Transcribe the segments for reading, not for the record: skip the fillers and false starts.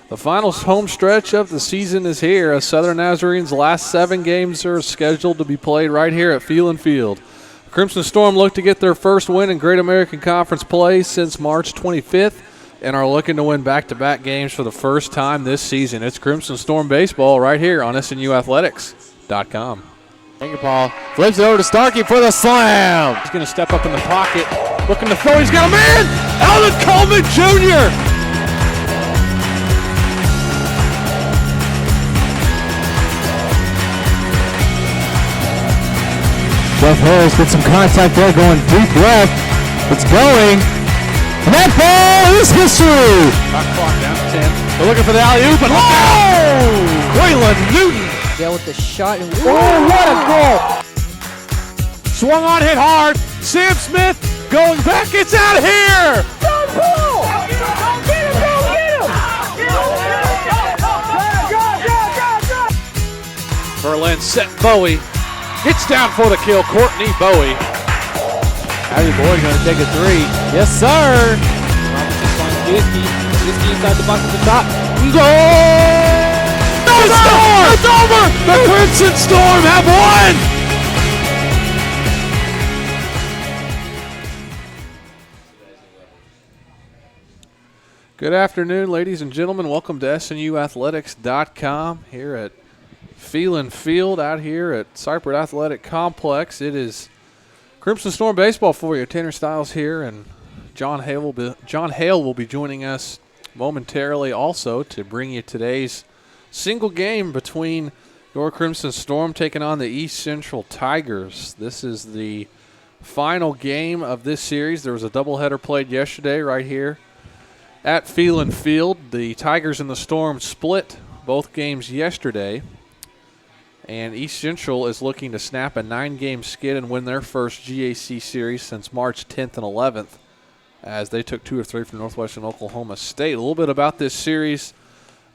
The final home stretch of the season is here as Southern Nazarene's last 7 games are scheduled to be played right here at Phelan Field. Crimson Storm look to get their first win in Great American Conference play since March 25th and are looking to win back-to-back games for the first time this season. It's Crimson Storm baseball right here on SNUathletics.com. Paul flips it over to Starkey for the slam. He's going to step up in the pocket, looking to throw. He's got a man! Alden Coleman Jr. Jeff Harris gets some contact there, going deep left. It's going. And that ball is history. Shot clock down to 10. They're looking for the alley-oop, and look out! Waylon Newton. Yeah, with the shot. And Oh, what a goal. Swung on, hit hard. Sam Smith going back. It's out of here! Berlin set Bowie. Gets down for the kill. Courtney Bowie. Harry Boyd going to take a 3. Yes, sir. Robinson finds Disky. Disky inside the box at the top. Goal! No, it's over! It's over! The Crimson Storm have won! Good afternoon, ladies and gentlemen. Welcome to SNUathletics.com here at Phelan Field out here at Cypress Athletic Complex. It is Crimson Storm baseball for you. Tanner Stiles here, and John Hale will be joining us momentarily also to bring you today's single game between your Crimson Storm taking on the East Central Tigers. This is the final game of this series. There was a doubleheader played yesterday right here at Phelan Field. The Tigers and the Storm split both games yesterday, and East Central is looking to snap a 9-game skid and win their first GAC series since March 10th and 11th, as they took 2 of 3 from Northwestern Oklahoma State. A little bit about this series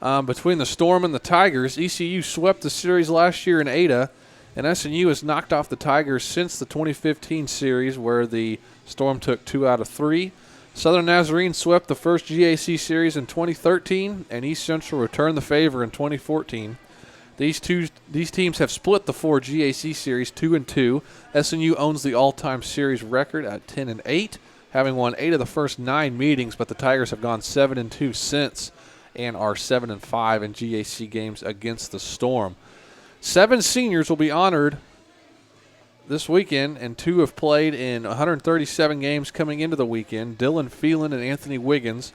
between the Storm and the Tigers. ECU swept the series last year in Ada, and SNU has knocked off the Tigers since the 2015 series, where the Storm took 2 out of 3. Southern Nazarene swept the first GAC series in 2013, and East Central returned the favor in 2014. These teams have split the 4 GAC series 2-2. SNU owns the all-time series record at 10-8, having won 8 of the first 9 meetings, but the Tigers have gone 7-2 since and are 7-5 in GAC games against the Storm. 7 seniors will be honored this weekend, and 2 have played in 137 games coming into the weekend. Dylan Phelan and Anthony Wiggins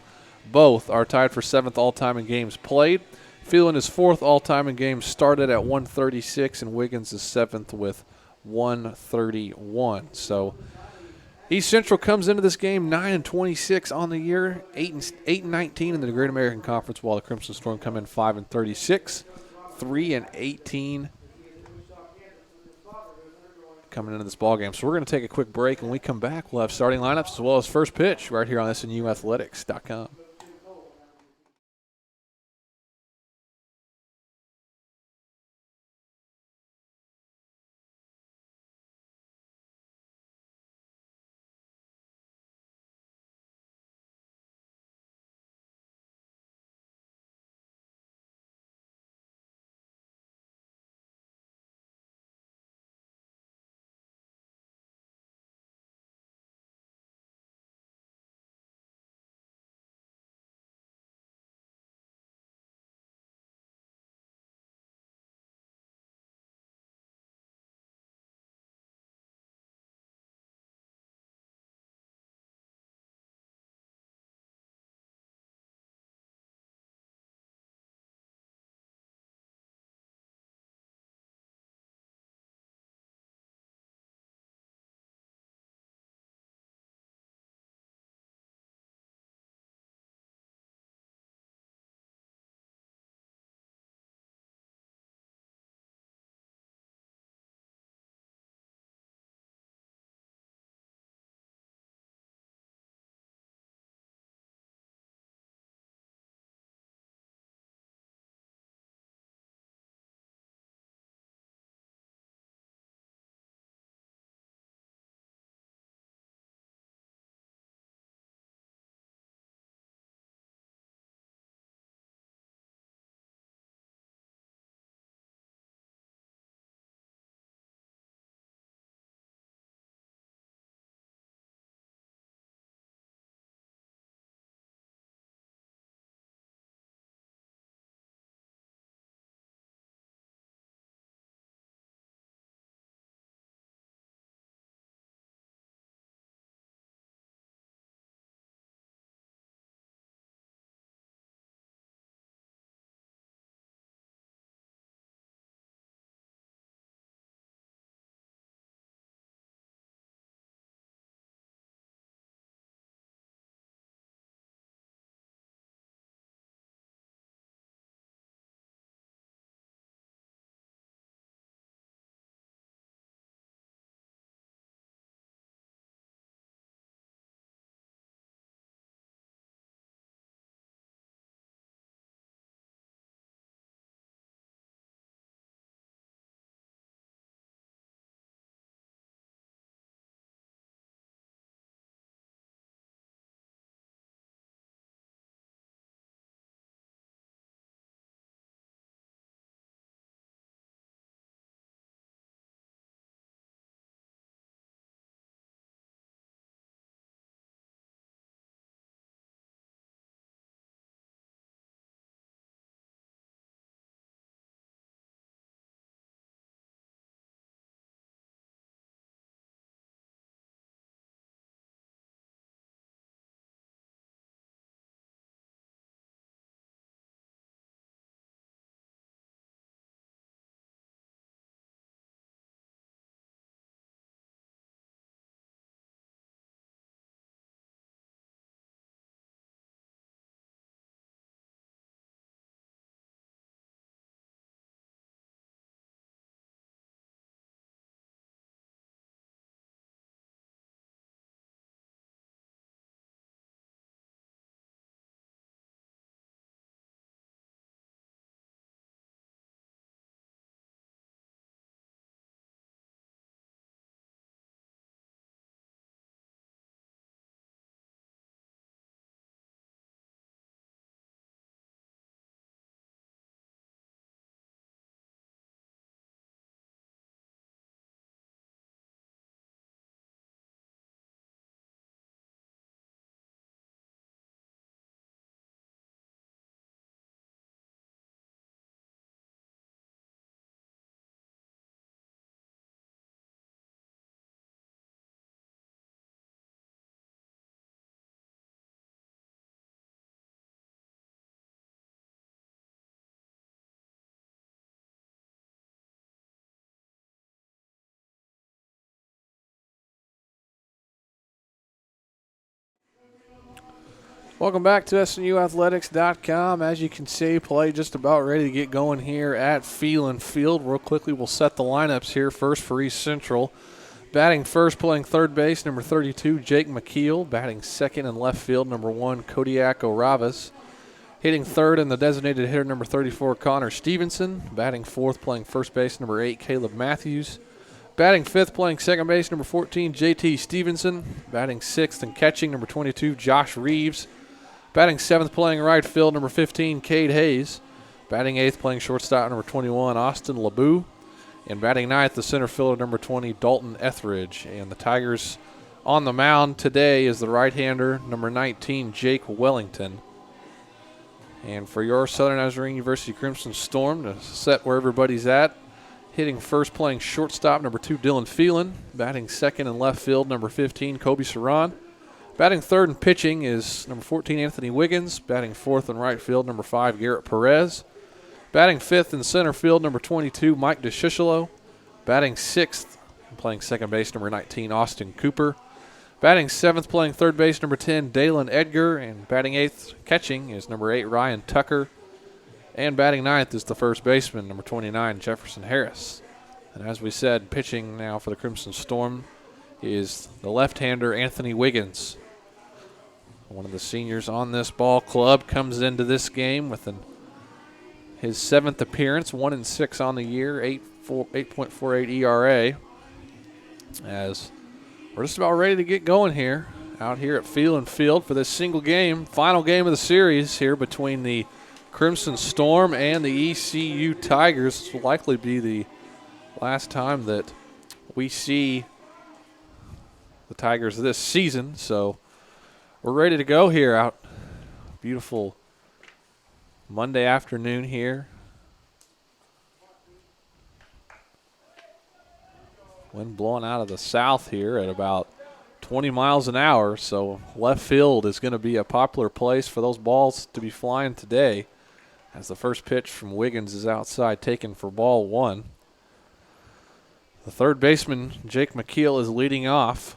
both are tied for 7th all-time in games played. Phelan is 4th all-time in games started at 136, and Wiggins is 7th with 131. So East Central comes into this game 9-26 on the year, 8-19 in the Great American Conference, while the Crimson Storm come in 5-36, 3-18 coming into this ballgame. So we're going to take a quick break. When we come back, we'll have starting lineups as well as first pitch right here on SNUathletics.com. Welcome back to SNUathletics.com. As you can see, play just about ready to get going here at Phelan Field. Real quickly, we'll set the lineups here. First for East Central. Batting first, playing third base, number 32, Jake McKeel. Batting second in left field, number 1, Kodiak Oravas. Hitting third in the designated hitter, number 34, Connor Stevenson. Batting fourth, playing first base, number 8, Caleb Matthews. Batting fifth, playing second base, number 14, JT Stevenson. Batting sixth and catching, number 22, Josh Reeves. Batting seventh, playing right field, number 15, Cade Hayes. Batting eighth, playing shortstop, number 21, Austin LeBeau. And batting ninth, the center fielder, number 20, Dalton Etheridge. And the Tigers on the mound today is the right-hander, number 19, Jake Wellington. And for your Southern Nazarene University Crimson Storm, to set where everybody's at, hitting first, playing shortstop, number 2, Dylan Phelan. Batting second in left field, number 15, Kobe Saran. Batting third and pitching is number 14, Anthony Wiggins. Batting fourth in right field, number 5, Garrett Perez. Batting fifth in center field, number 22, Mike DeShisholo. Batting sixth and playing second base, number 19, Austin Cooper. Batting seventh, playing third base, number 10, Dalen Edgar. And batting eighth, catching, is number 8, Ryan Tucker. And batting ninth is the first baseman, number 29, Jefferson Harris. And as we said, pitching now for the Crimson Storm is the left-hander, Anthony Wiggins. One of the seniors on this ball club comes into this game with his 7th appearance, 1-6 on the year, 8.48 ERA. As we're just about ready to get going here, out here at Phelan Field for this single game, final game of the series here between the Crimson Storm and the ECU Tigers. This will likely be the last time that we see the Tigers this season, so we're ready to go here out. Beautiful Monday afternoon here. Wind blowing out of the south here at about 20 miles an hour, so left field is going to be a popular place for those balls to be flying today, as the first pitch from Wiggins is outside, taken for ball 1. The third baseman, Jake McKeel, is leading off.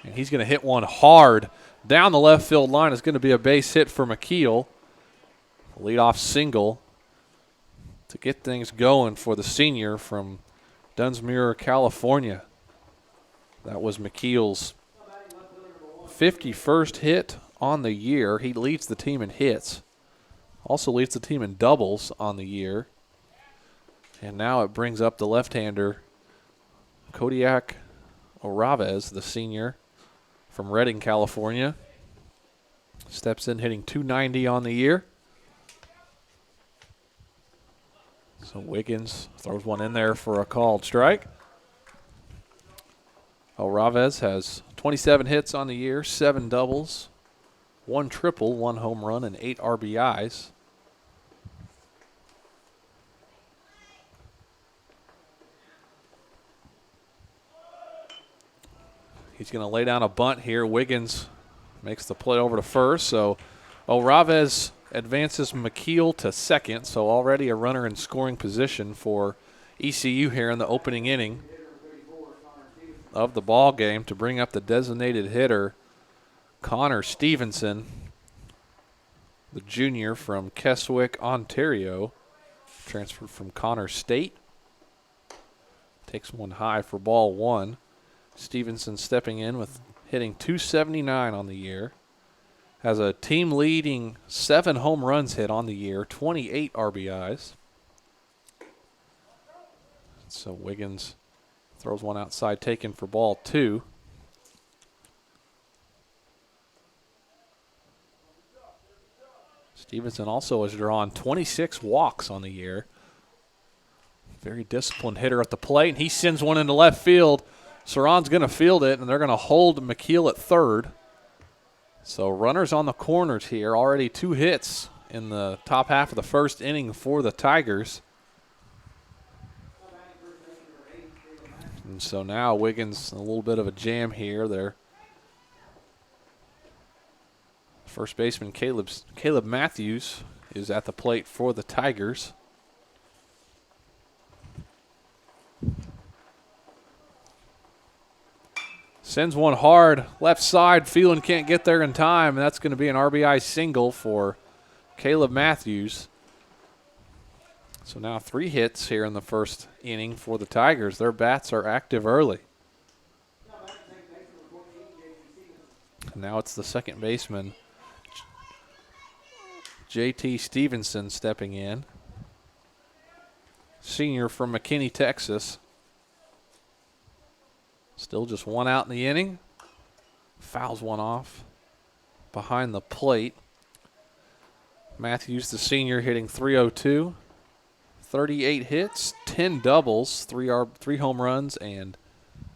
And he's going to hit one hard down the left field line. It's going to be a base hit for McKeel. A leadoff single to get things going for the senior from Dunsmuir, California. That was McKeel's 51st hit on the year. He leads the team in hits. Also leads the team in doubles on the year. And now it brings up the left-hander, Kodiak Oravas, the senior from Redding, California. Steps in hitting .290 on the year. So Wiggins throws one in there for a called strike. Oravas has 27 hits on the year, 7 doubles, 1 triple, 1 home run, and 8 RBIs. He's going to lay down a bunt here. Wiggins makes the play over to first. So Oravas advances McKeel to second. So already a runner in scoring position for ECU here in the opening inning of the ball game to bring up the designated hitter, Connor Stevenson, the junior from Keswick, Ontario, transferred from Connor State. Takes one high for ball 1. Stevenson stepping in with hitting .279 on the year. Has a team-leading 7 home runs hit on the year, 28 RBIs. So Wiggins throws one outside, taken for ball 2. Stevenson also has drawn 26 walks on the year. Very disciplined hitter at the plate, and he sends one into left field. Saran's going to field it, and they're going to hold McKeel at third. So runners on the corners here. Already 2 hits in the top half of the first inning for the Tigers. And so now Wiggins in a little bit of a jam here. Their first baseman Caleb Matthews is at the plate for the Tigers. Sends one hard left side. Phelan can't get there in time, and that's going to be an RBI single for Caleb Matthews. So now 3 hits here in the first inning for the Tigers. Their bats are active early. And now it's the second baseman, J.T. Stevenson, stepping in. Senior from McKinney, Texas. Still just 1 out in the inning. Fouls one off behind the plate. Matthews, the senior, hitting .302. 38 hits, 10 doubles, 3 home runs, and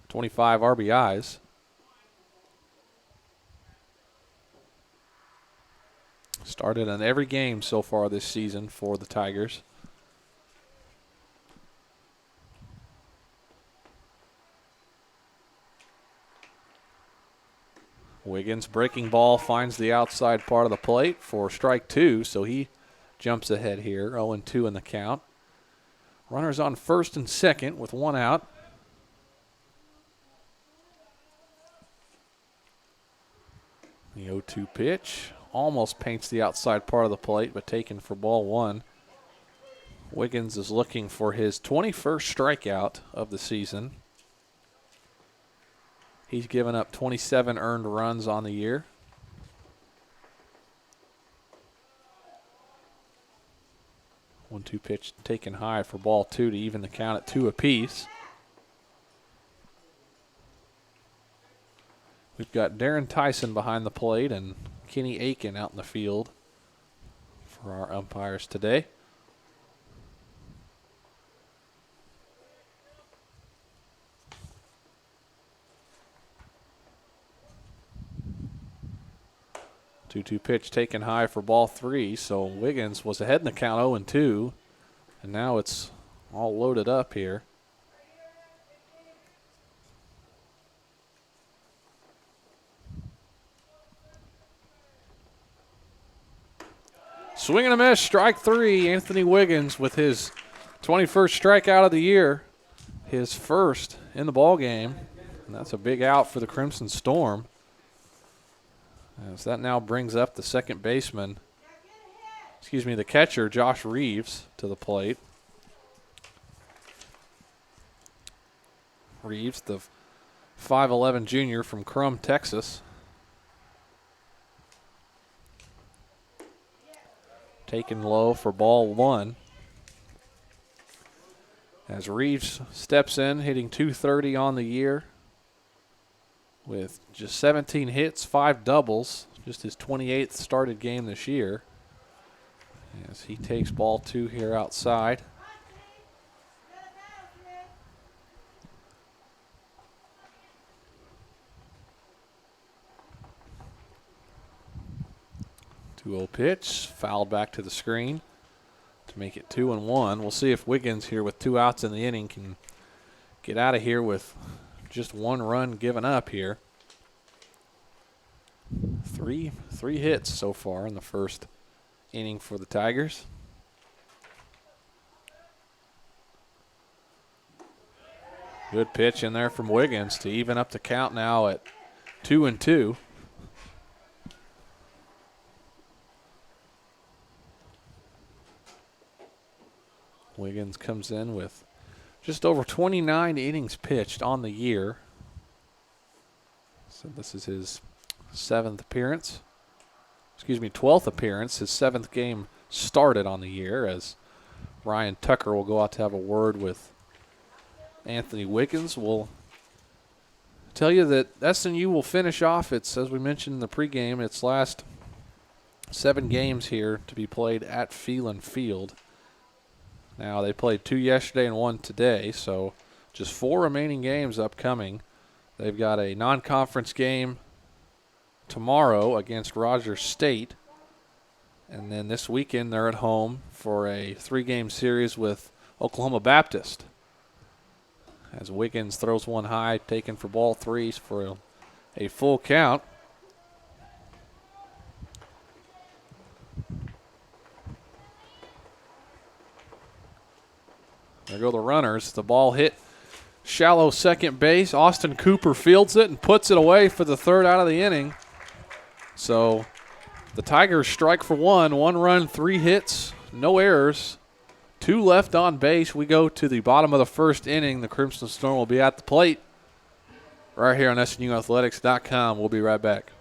25 RBIs. Started in every game so far this season for the Tigers. Wiggins, breaking ball, finds the outside part of the plate for strike 2, so he jumps ahead here, 0-2 in the count. Runners on first and second with 1 out. The 0-2 pitch almost paints the outside part of the plate, but taken for ball 1. Wiggins is looking for his 21st strikeout of the season. He's given up 27 earned runs on the year. One-two pitch taken high for ball 2 to even the count at 2 apiece. We've got Darren Tyson behind the plate and Kenny Aiken out in the field for our umpires today. Two-two pitch taken high for ball 3, so Wiggins was ahead in the count 0-2, and now it's all loaded up here. Swing and a miss, strike 3. Anthony Wiggins with his 21st strikeout of the year, his first in the ball game, and that's a big out for the Crimson Storm. As that now brings up the second baseman, the catcher, Josh Reeves, to the plate. Reeves, the 5'11 junior from Crum, Texas. Taken low for ball 1. As Reeves steps in, hitting .230 on the year with just 17 hits, 5 doubles, just his 28th started game this year. As he takes ball 2 here outside. Two-0 pitch, fouled back to the screen to make it 2-1. We'll see if Wiggins here with 2 outs in the inning can get out of here with just 1 run given up here. Three hits so far in the first inning for the Tigers. Good pitch in there from Wiggins to even up the count now at 2-2. Wiggins comes in with just over 29 innings pitched on the year. So this is his 12th appearance. His 7th game started on the year, as Ryan Tucker will go out to have a word with Anthony Wiggins. We'll tell you that SNU will finish off its, as we mentioned in the pregame, its last 7 games here to be played at Phelan Field. Now, they played 2 yesterday and 1 today, so just 4 remaining games upcoming. They've got a non-conference game tomorrow against Rogers State. And then this weekend they're at home for a 3-game series with Oklahoma Baptist. As Wiggins throws one high, taken for ball 3 for a full count. There go the runners. The ball hit shallow second base. Austin Cooper fields it and puts it away for the third out of the inning. So the Tigers strike for one. 1 run, 3 hits, no errors. 2 left on base. We go to the bottom of the first inning. The Crimson Storm will be at the plate right here on SNUathletics.com. We'll be right back.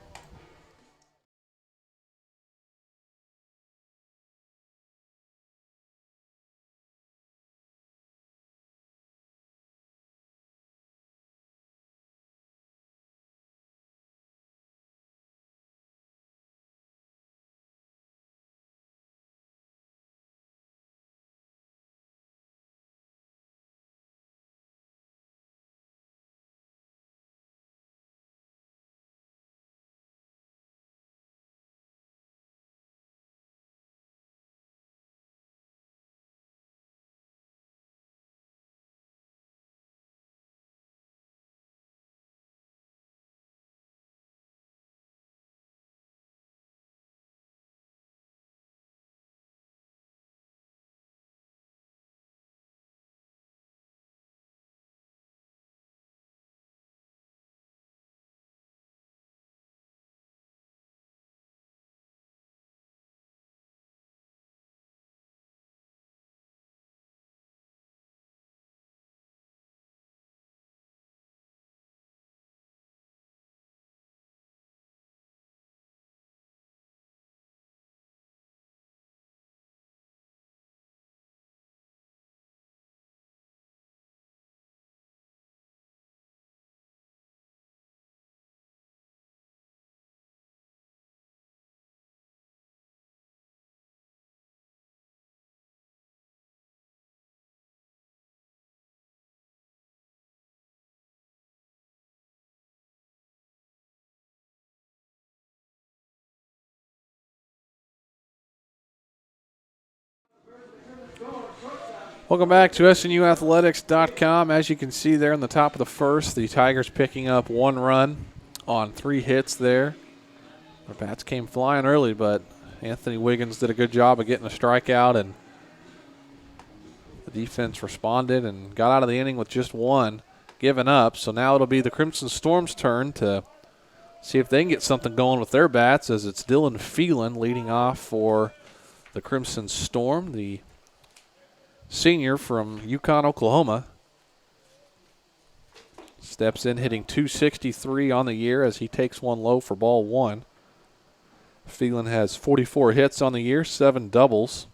Welcome back to SNUathletics.com. As you can see there in the top of the first, the Tigers picking up 1 run on 3 hits there. Our bats came flying early, but Anthony Wiggins did a good job of getting a strikeout, and the defense responded and got out of the inning with just 1 given up. So now it'll be the Crimson Storm's turn to see if they can get something going with their bats, as it's Dylan Phelan leading off for the Crimson Storm, the senior from Yukon, Oklahoma. Steps in hitting .263 on the year as he takes 1 low for ball 1. Phelan has 44 hits on the year, 7 doubles,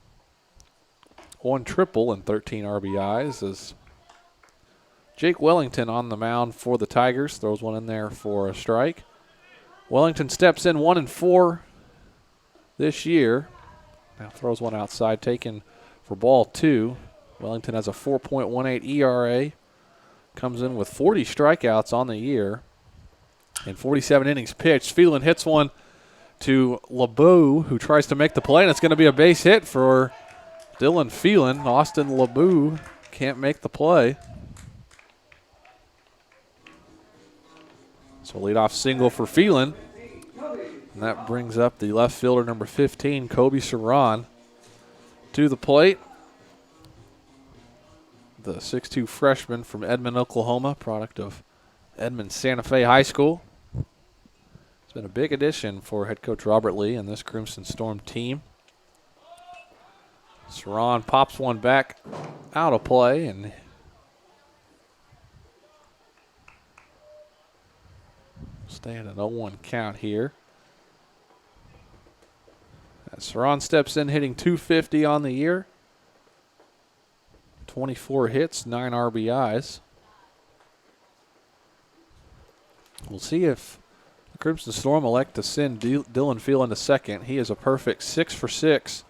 1 triple, and 13 RBIs. As Jake Wellington on the mound for the Tigers throws 1 in there for a strike. Wellington steps in 1-4 this year. Now throws 1 outside, taken for ball 2. Wellington has a 4.18 ERA. Comes in with 40 strikeouts on the year and 47 innings pitched. Phelan hits 1 to LeBeau, who tries to make the play, and it's going to be a base hit for Dylan Phelan. Austin LeBeau can't make the play. So leadoff single for Phelan. And that brings up the left fielder, number 15, Kobe Saran, to the plate. The 6'2 freshman from Edmond, Oklahoma, product of Edmond Santa Fe High School. It's been a big addition for head coach Robert Lee and this Crimson Storm team. Saran pops 1 back out of play, and stay at an 0-1 count here. As Saran steps in hitting .250 on the year. 24 hits, 9 RBIs. We'll see if the Crimson Storm elect to send Dylan Phelan to second. He is a perfect 6 for 6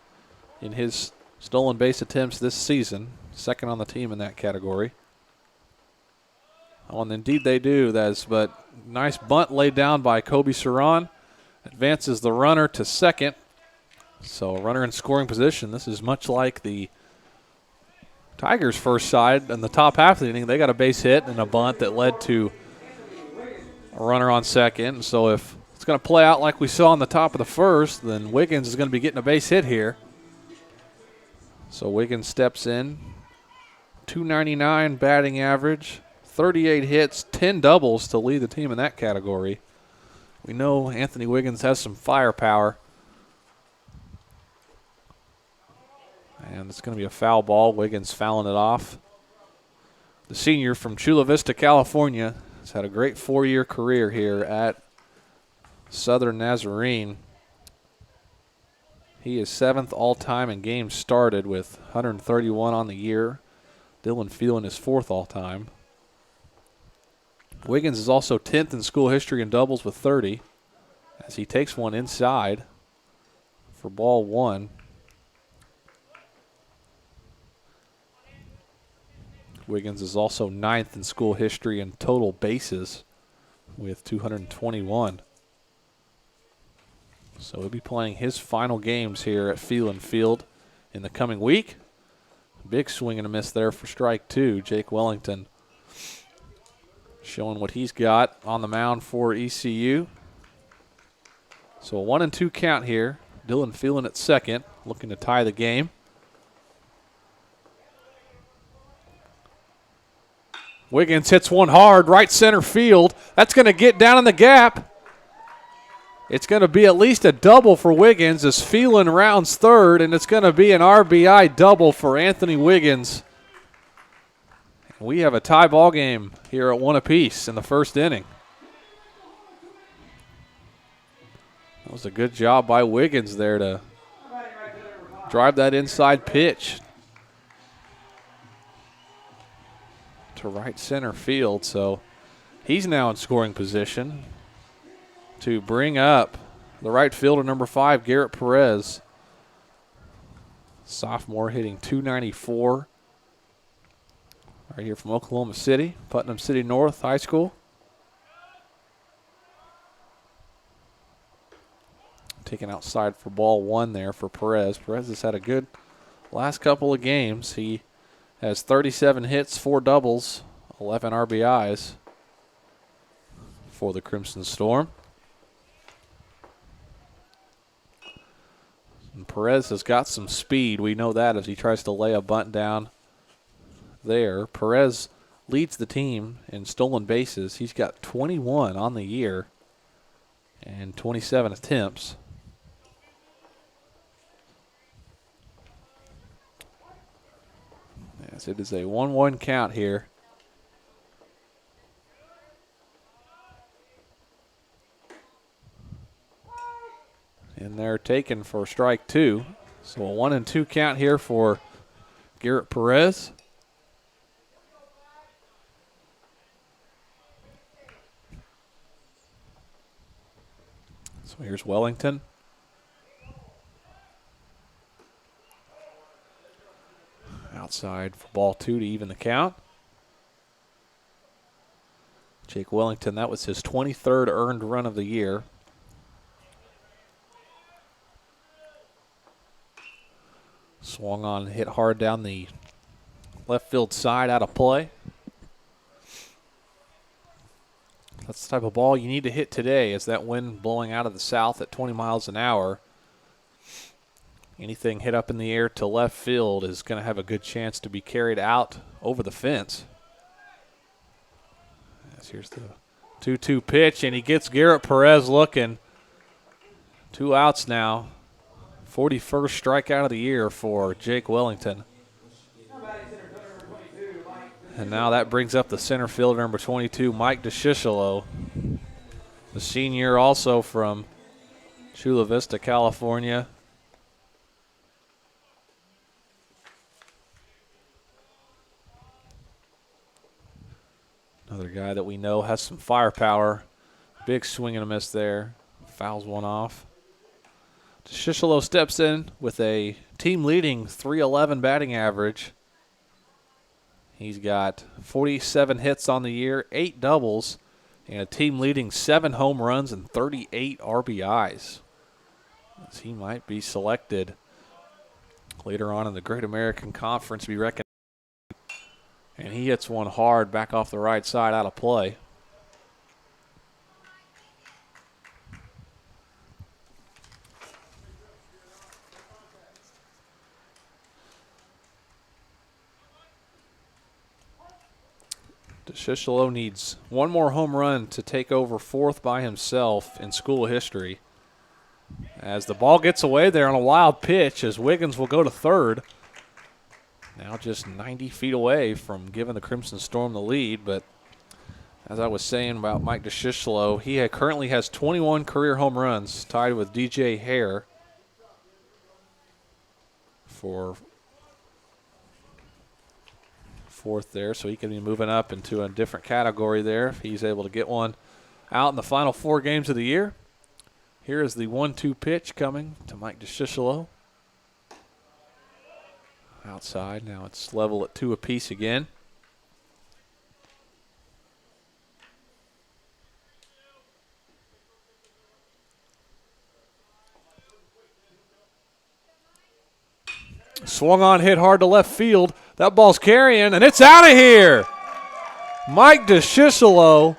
in his stolen base attempts this season. Second on the team in that category. Oh, and indeed they do. But nice bunt laid down by Kobe Saran. Advances the runner to second. So a runner in scoring position. This is much like the Tigers' first side in the top half of the inning. They got a base hit and a bunt that led to a runner on second. So if it's going to play out like we saw in the top of the first, then Wiggins is going to be getting a base hit here. So Wiggins steps in. .299 batting average, 38 hits, 10 doubles to lead the team in that category. We know Anthony Wiggins has some firepower. And it's going to be a foul ball. Wiggins fouling it off. The senior from Chula Vista, California, has had a great 4-year career here at Southern Nazarene. He is 7th all-time in games started with 131 on the year. Dylan Phelan is 4th all-time. Wiggins is also 10th in school history in doubles with 30 as he takes one inside for ball 1. Wiggins is also 9th in school history in total bases with 221. So he'll be playing his final games here at Phelan Field in the coming week. Big swing and a miss there for strike 2. Jake Wellington showing what he's got on the mound for ECU. So a 1-2 count here. Dylan Phelan at second, looking to tie the game. Wiggins hits one hard, right center field. That's going to get down in the gap. It's going to be at least a double for Wiggins as Phelan rounds third, and it's going to be an RBI double for Anthony Wiggins. We have a tie ball game here at 1 apiece in the first inning. That was a good job by Wiggins there to drive that inside pitch to right center field. So he's now in scoring position to bring up the right fielder, number 5, Garrett Perez. Sophomore hitting .294. Right here from Oklahoma City, Putnam City North High School. Taken outside for ball 1 there for Perez. Perez has had a good last couple of games. He has 37 hits, 4 doubles, 11 RBIs for the Crimson Storm. And Perez has got some speed. We know that as he tries to lay a bunt down there. Perez leads the team in stolen bases. He's got 21 on the year and 27 attempts. Yes, it is a 1-1 count here. And they're taken for strike 2. So a 1-2 count here for Garrett Perez. So here's Wellington. Outside for ball 2 to even the count. Jake Wellington, that was his 23rd earned run of the year. Swung on, hit hard down the left field side, out of play. That's the type of ball you need to hit today, as that wind blowing out of the south at 20 miles an hour. Anything hit up in the air to left field is going to have a good chance to be carried out over the fence. Yes, here's the 2-2 pitch, and he gets Garrett Perez looking. 2 outs now. 41st strikeout of the year for Jake Wellington. And now that brings up the center fielder, number 22, Mike DeShisholo. The senior also from Chula Vista, California. Another guy that we know has some firepower. Big swing and a miss there. Fouls one off. DeShisholo steps in with a team-leading .311 batting average. He's got 47 hits on the year, 8 doubles, and a team-leading 7 home runs and 38 RBIs. As he might be selected later on in the Great American Conference to be recognized. And he hits one hard back off the right side, out of play. Shishalo needs one more home run to take over fourth by himself in school history. As the ball gets away there on a wild pitch, as Wiggins will go to third. Now just 90 feet away from giving the Crimson Storm the lead, but as I was saying about Mike DeShishalo, he currently has 21 career home runs, tied with DJ Hare for fourth there, so he can be moving up into a different category there if he's able to get one out in the final 4 games of the year. Here is the 1-2 pitch coming to Mike DeShishalo. Outside, now it's level at 2 apiece again. Swung on, hit hard to left field. That ball's carrying, and it's out of here. Mike DeShishalo,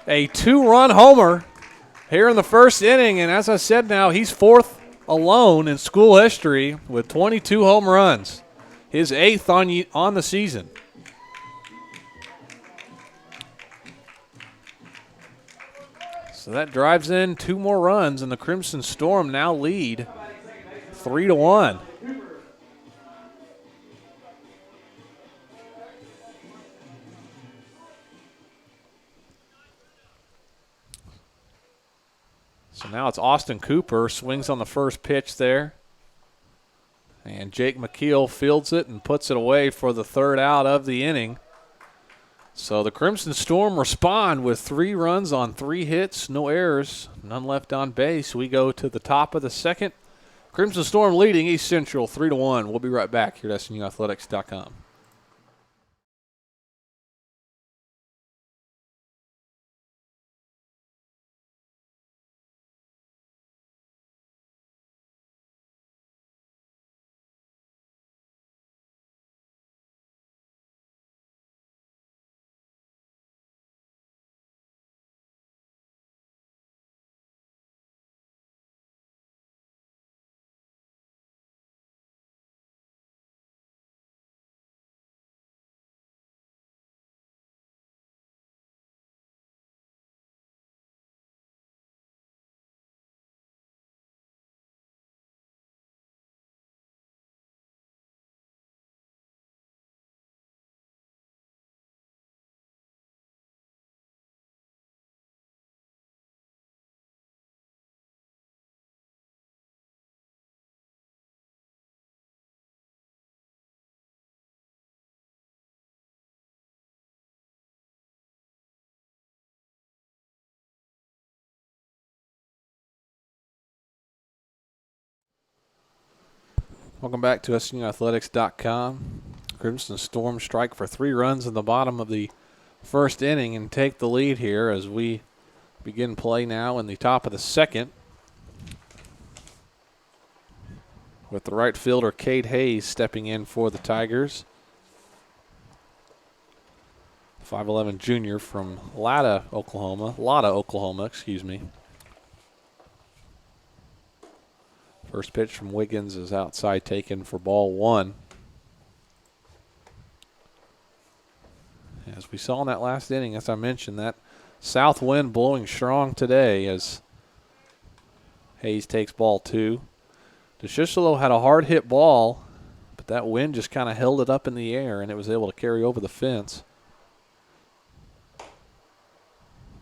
a 2-run homer here in the first inning, and as I said now, he's fourth alone in school history with 22 home runs, his 8th on the season. So that drives in 2 more runs, and the Crimson Storm now lead 3-1. So now it's Austin Cooper, swings on the first pitch there. And Jake McKeel fields it and puts it away for the 3rd out of the inning. So the Crimson Storm respond with 3 runs on 3 hits, no errors, none left on base. We go to the top of the 2nd. Crimson Storm leading East Central 3-1. We'll be right back here at SNUathletics.com. Welcome back to SNUathletics.com. Crimson Storm strike for 3 runs in the bottom of the first inning and take the lead here as we begin play now in the top of the 2nd. With the right fielder, Cade Hayes, stepping in for the Tigers. 5'11" junior from Lada, Oklahoma, excuse me. First pitch from Wiggins is outside, taken for ball 1. As we saw in that last inning, as I mentioned, that south wind blowing strong today as Hayes takes ball 2. DeShishalo had a hard hit ball, but that wind just kind of held it up in the air and it was able to carry over the fence.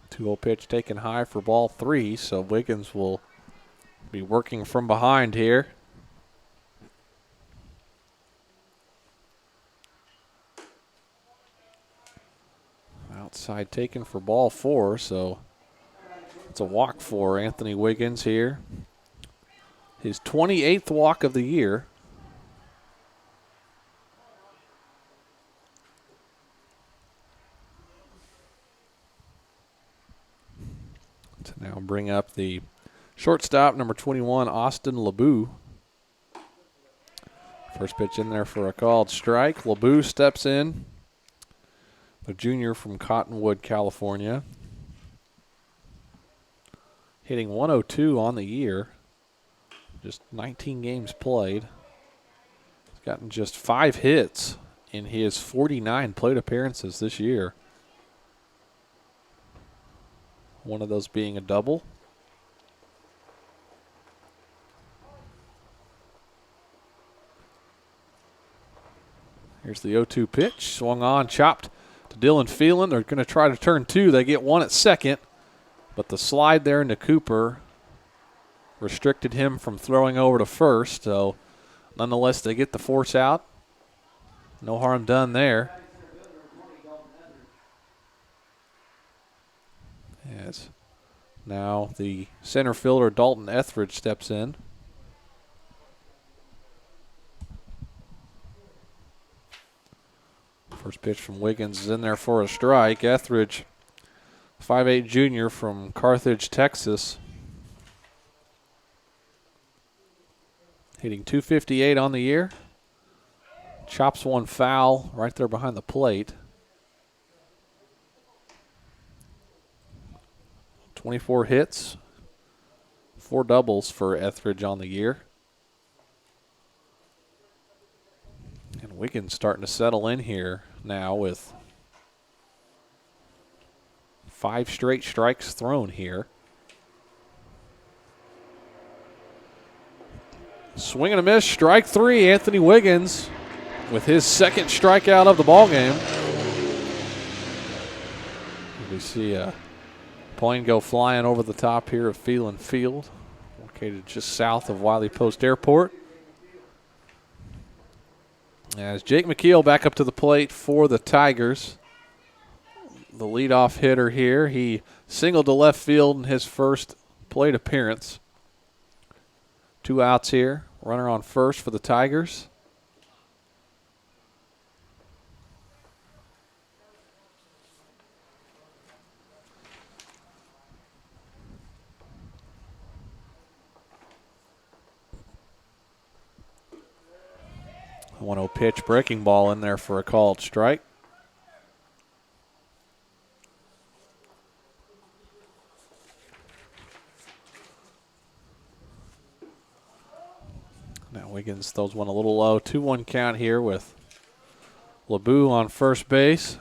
2-0 pitch taken high for ball 3, so Wiggins will be working from behind here. Outside taken for ball 4, so it's a walk for Anthony Wiggins here. His 28th walk of the year. To now bring up the shortstop, number 21, Austin LeBeau. First pitch in there for a called strike. LeBeau steps in, the junior from Cottonwood, California. Hitting 102 on the year. Just 19 games played. He's gotten just 5 hits in his 49 plate appearances this year. one of those being a double. Here's the 0-2 pitch. Swung on, chopped to Dylan Phelan. They're going to try to turn two. They get one at second, but the slide there into Cooper restricted him from throwing over to first. So, nonetheless, they get the force out. No harm done there. As now the center fielder, Dalton Etheridge, steps in. First pitch from Wiggins is in there for a strike. Etheridge, 5'8" junior from Carthage, Texas. Hitting .258 on the year. Chops one foul right there behind the plate. 24 hits, 4 doubles for Etheridge on the year. And Wiggins starting to settle in here now with 5 straight strikes thrown here. Swing and a miss, strike 3, Anthony Wiggins with his second strikeout of the ballgame. We see a plane go flying over the top here of Phelan Field, located just south of Wiley Post Airport. As Jake McKeel back up to the plate for the Tigers. The leadoff hitter here. He singled to left field in his first plate appearance. 2 outs here. Runner on first for the Tigers. A 1-0 pitch, breaking ball in there for a called strike. Now Wiggins throws one a little low. 2-1 count here with LeBeau on first base.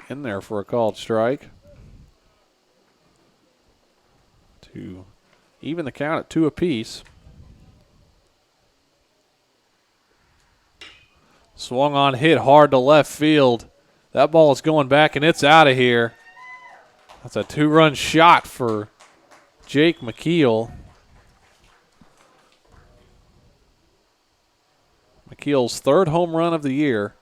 In there for a called strike. To even the count at 2 apiece. Swung on, hit hard to left field. That ball is going back and it's out of here. That's a 2-run shot for Jake McKeel. McKeel's 3rd home run of the year.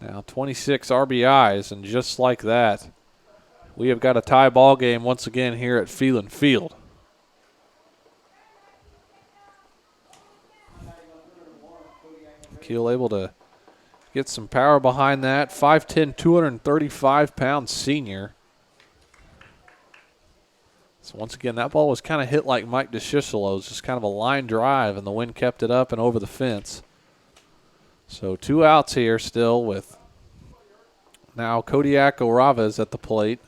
Now 26 RBIs, and just like that, we have got a tie ball game once again here at Phelan Field. McKeel able to get some power behind that. 5'10", 235-pound senior. So once again, that ball was kind of hit like Mike DeShisolo's, just kind of a line drive, and the wind kept it up and over the fence. So 2 outs here still with now Kodiak Oraves at the plate.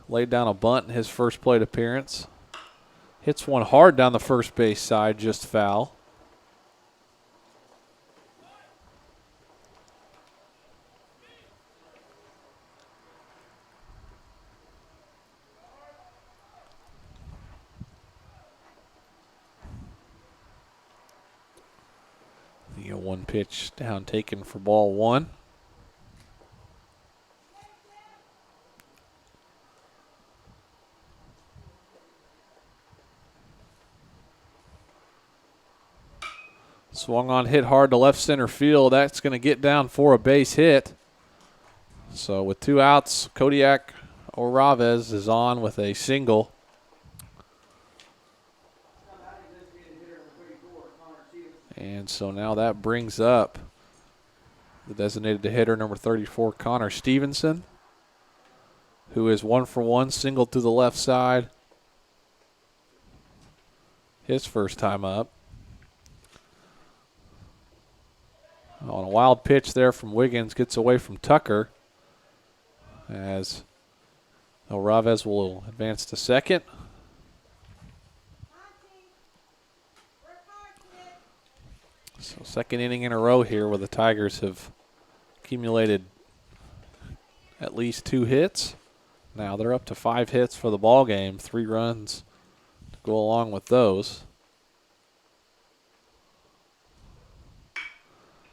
Laid down a bunt in his first plate appearance. Hits one hard down the first base side, just foul. The 1 pitch down taken for ball 1. Swung on, hit hard to left center field. That's going to get down for a base hit. So with 2 outs, Kodiak Oraves is on with a single. And so now that brings up the designated hitter, number 34, Connor Stevenson, who is 1 for 1, singled to the left side. His first time up. On a wild pitch there from Wiggins, gets away from Tucker as Oraves will advance to second. Second inning in a row here where the Tigers have accumulated at least 2 hits. Now they're up to 5 hits for the ball game, 3 runs to go along with those.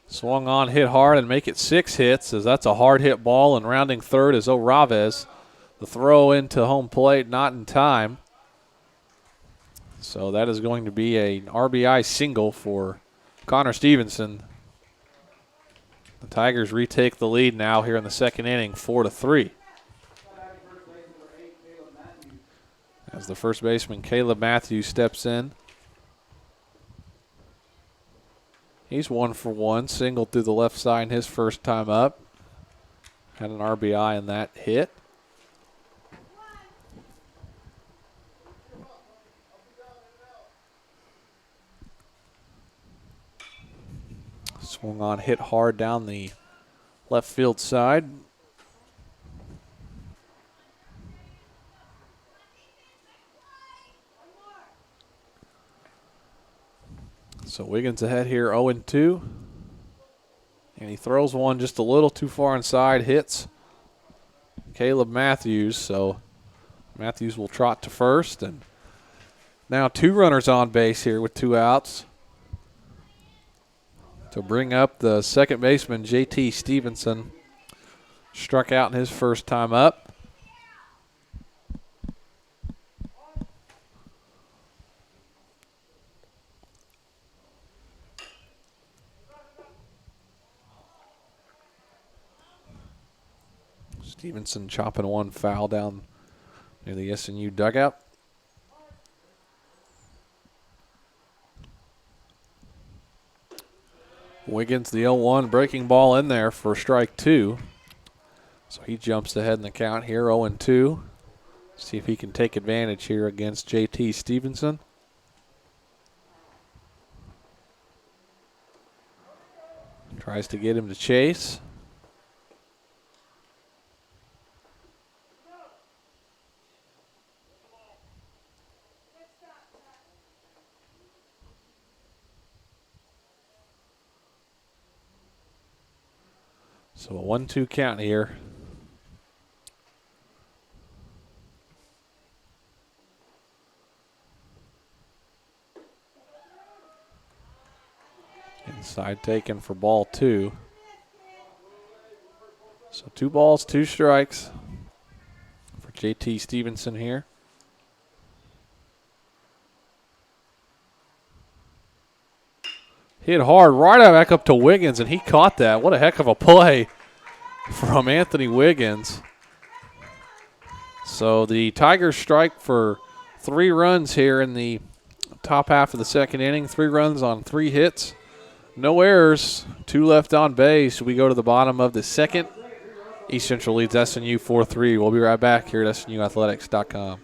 Swung on, hit hard, and make it 6 hits, as that's a hard hit ball, and rounding third is O'Raves. The throw into home plate, not in time. So that is going to be an RBI single for Connor Stevenson. The Tigers retake the lead now here in the second inning, 4-3. As the first baseman, Caleb Matthews, steps in. He's 1 for 1, singled through the left side in his first time up. Had an RBI in that hit. Swung on, hit hard down the left field side. So Wiggins ahead here, 0-2. And he throws one just a little too far inside, hits Caleb Matthews. So Matthews will trot to first. And now 2 runners on base here with 2 outs to bring up the second baseman, J.T. Stevenson. Struck out in his first time up. Stevenson chopping one foul down near the SNU dugout. Wiggins, the 0-1, breaking ball in there for strike 2. So he jumps ahead in the count here, 0-2. See if he can take advantage here against J.T. Stevenson. Tries to get him to chase. So a 1-2 count here. Inside taken for ball 2. So 2 balls, 2 strikes for J.T. Stevenson here. Hit hard right back up to Wiggins, and he caught that. What a heck of a play from Anthony Wiggins. So the Tigers strike for 3 runs here in the top half of the second inning. 3 runs on 3 hits. No errors. 2 left on base. We go to the bottom of the second. East Central leads SNU 4-3. We'll be right back here at SNUathletics.com.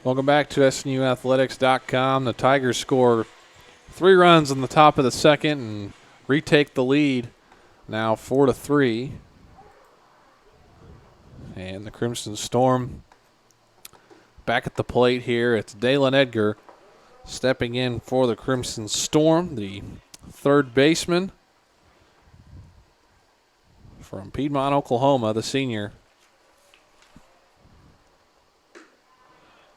Welcome back to SNUathletics.com. The Tigers score 3 runs in the top of the second and retake the lead, now 4-3. And the Crimson Storm back at the plate here. It's Dalen Edgar stepping in for the Crimson Storm, the third baseman from Piedmont, Oklahoma, the senior.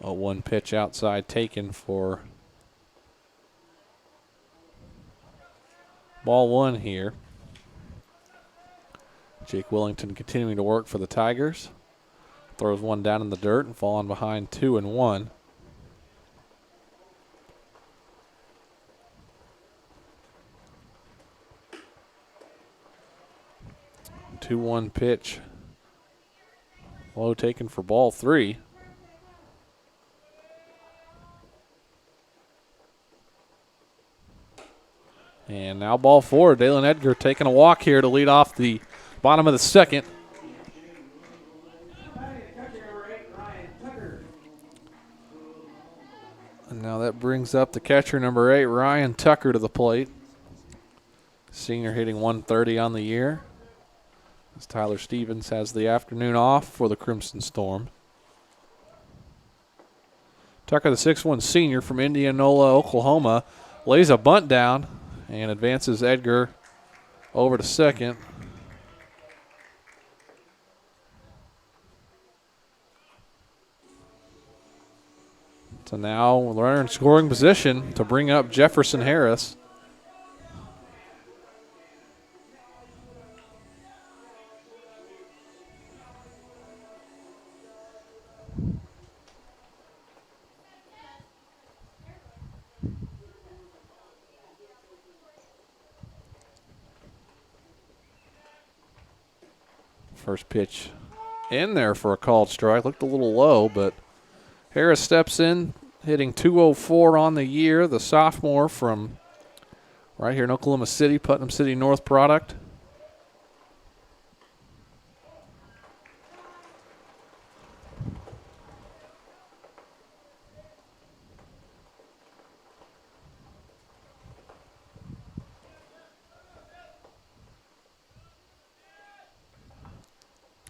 A 1 pitch outside taken for ball 1 here. Jake Wellington continuing to work for the Tigers. Throws one down in the dirt and falling behind 2-1. 2-1 pitch. Low taken for ball 3. And now ball 4. Dalen Edgar taking a walk here to lead off the bottom of the second. And now that brings up the catcher number 8, Ryan Tucker, to the plate. Senior hitting 130 on the year, as Tyler Stevens has the afternoon off for the Crimson Storm. Tucker, the 6'1 senior from Indianola, Oklahoma, lays a bunt down and advances Edgar over to second. So now we're in scoring position to bring up Jefferson Harris. First pitch in there for a called strike. Looked a little low, but Harris steps in, hitting .204 on the year. The sophomore from right here in Oklahoma City, Putnam City North product.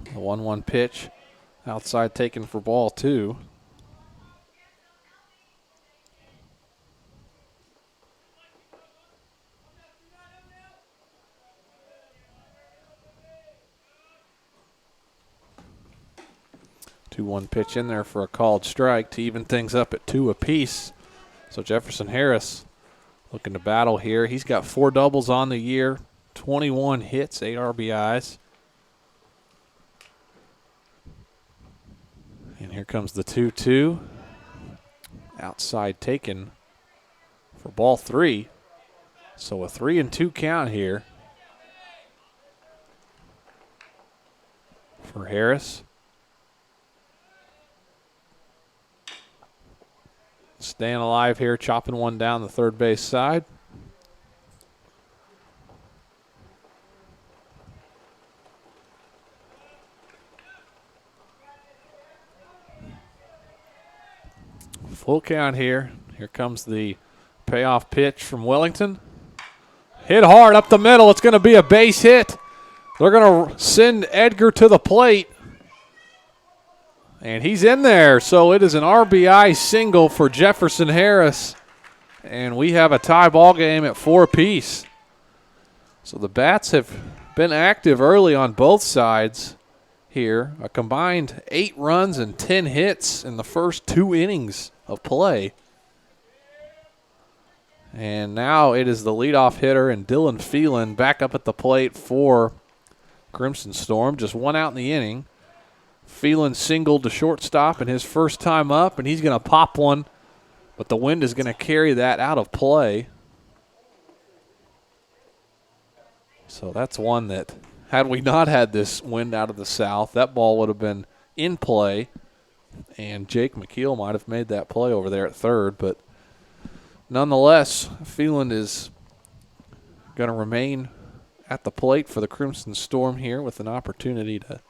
The 1-1 pitch outside taken for ball 2. Two-one pitch in there for a called strike to even things up at 2 apiece. So Jefferson Harris looking to battle here. He's got 4 doubles on the year, 21 hits, 8 RBIs. And here comes the 2-2. Outside taken for ball 3. So a 3-2 count here for Harris. Staying alive here, chopping one down the third base side. Full count here. Here comes the payoff pitch from Wellington. Hit hard up the middle. It's going to be a base hit. They're going to send Edgar to the plate. And he's in there. So it is an RBI single for Jefferson Harris. And we have a tie ball game at 4 apiece. So the Bats have been active early on both sides here. A combined 8 runs and 10 hits in the first 2 innings of play. And now it is the leadoff hitter and Dylan Phelan back up at the plate for Crimson Storm. Just 1 out in the inning. Phelan singled to shortstop in his first time up, and he's going to pop one, but the wind is going to carry that out of play. So that's one that, had we not had this wind out of the south, that ball would have been in play. And Jake McKeel might have made that play over there at third. But nonetheless, Phelan is going to remain at the plate for the Crimson Storm here with an opportunity to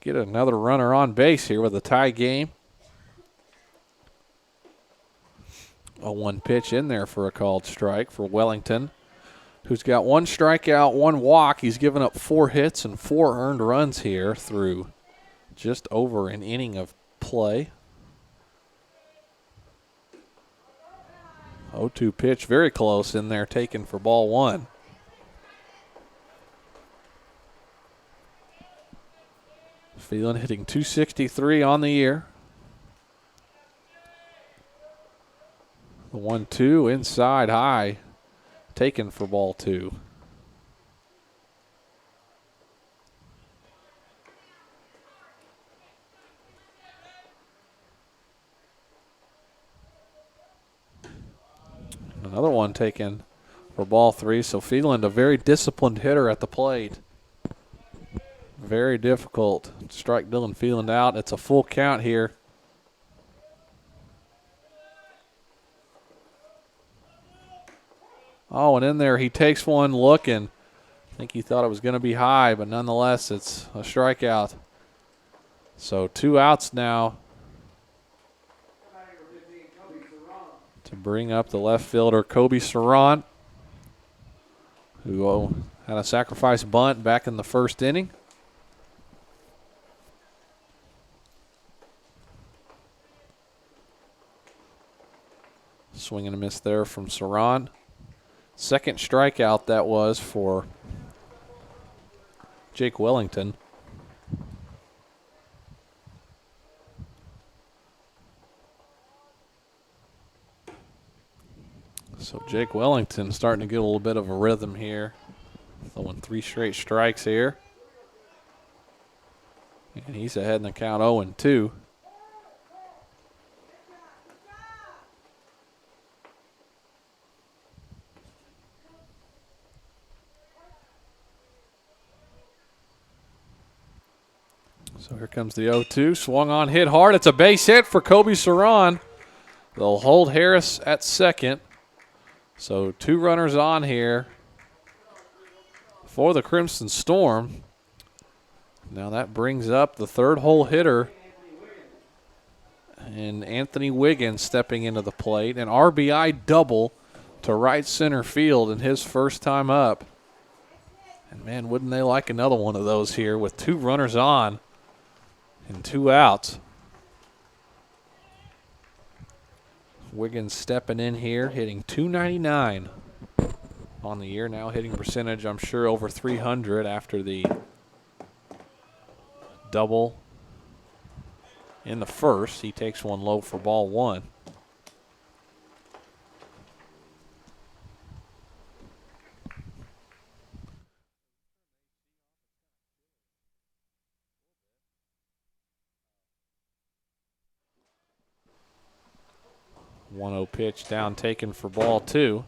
get another runner on base here with a tie game. A 1 pitch in there for a called strike for Wellington, who's got 1 strikeout, 1 walk. He's given up 4 hits and 4 earned runs here through just over an inning of play. 0-2 pitch, very close in there, taken for ball 1. Phelan hitting .263 on the year. The 1-2 inside high, taken for ball 2. Another one taken for ball 3. So Phelan, a very disciplined hitter at the plate. Very difficult to strike Dylan Phelan out. It's a full count here. Oh, and in there he takes one looking. I think he thought it was going to be high, but nonetheless it's a strikeout. So 2 outs now to bring up the left fielder, Kobe Sarant, who had a sacrifice bunt back in the first inning. Swing and a miss there from Sarant. Second strikeout that was for Jake Wellington. So Jake Wellington starting to get a little bit of a rhythm here. Throwing 3 straight strikes here. And he's ahead in the count 0-2. So here comes the 0-2. Swung on, hit hard. It's a base hit for Kobe Sarant. They'll hold Harris at second. So 2 runners on here for the Crimson Storm. Now that brings up the third hole hitter, and Anthony Wiggins stepping into the plate. An RBI double to right center field in his first time up. And man, wouldn't they like another one of those here with 2 runners on and 2 outs. Wiggins stepping in here, hitting .299 on the year. Now hitting percentage, I'm sure, over 300 after the double in the first. He takes one low for ball 1. One 0 pitch down taken for ball 2.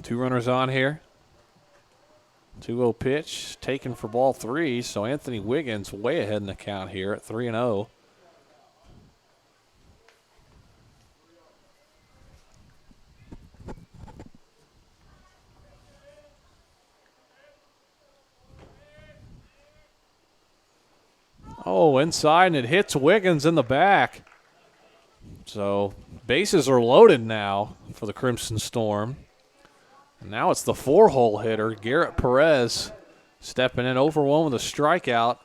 Two runners on here. 2-0 pitch taken for ball 3. So Anthony Wiggins way ahead in the count here at 3-0. Oh, inside, and it hits Wiggins in the back. So bases are loaded now for the Crimson Storm. And now it's the 4-hole hitter, Garrett Perez, stepping in, overwhelming the strikeout.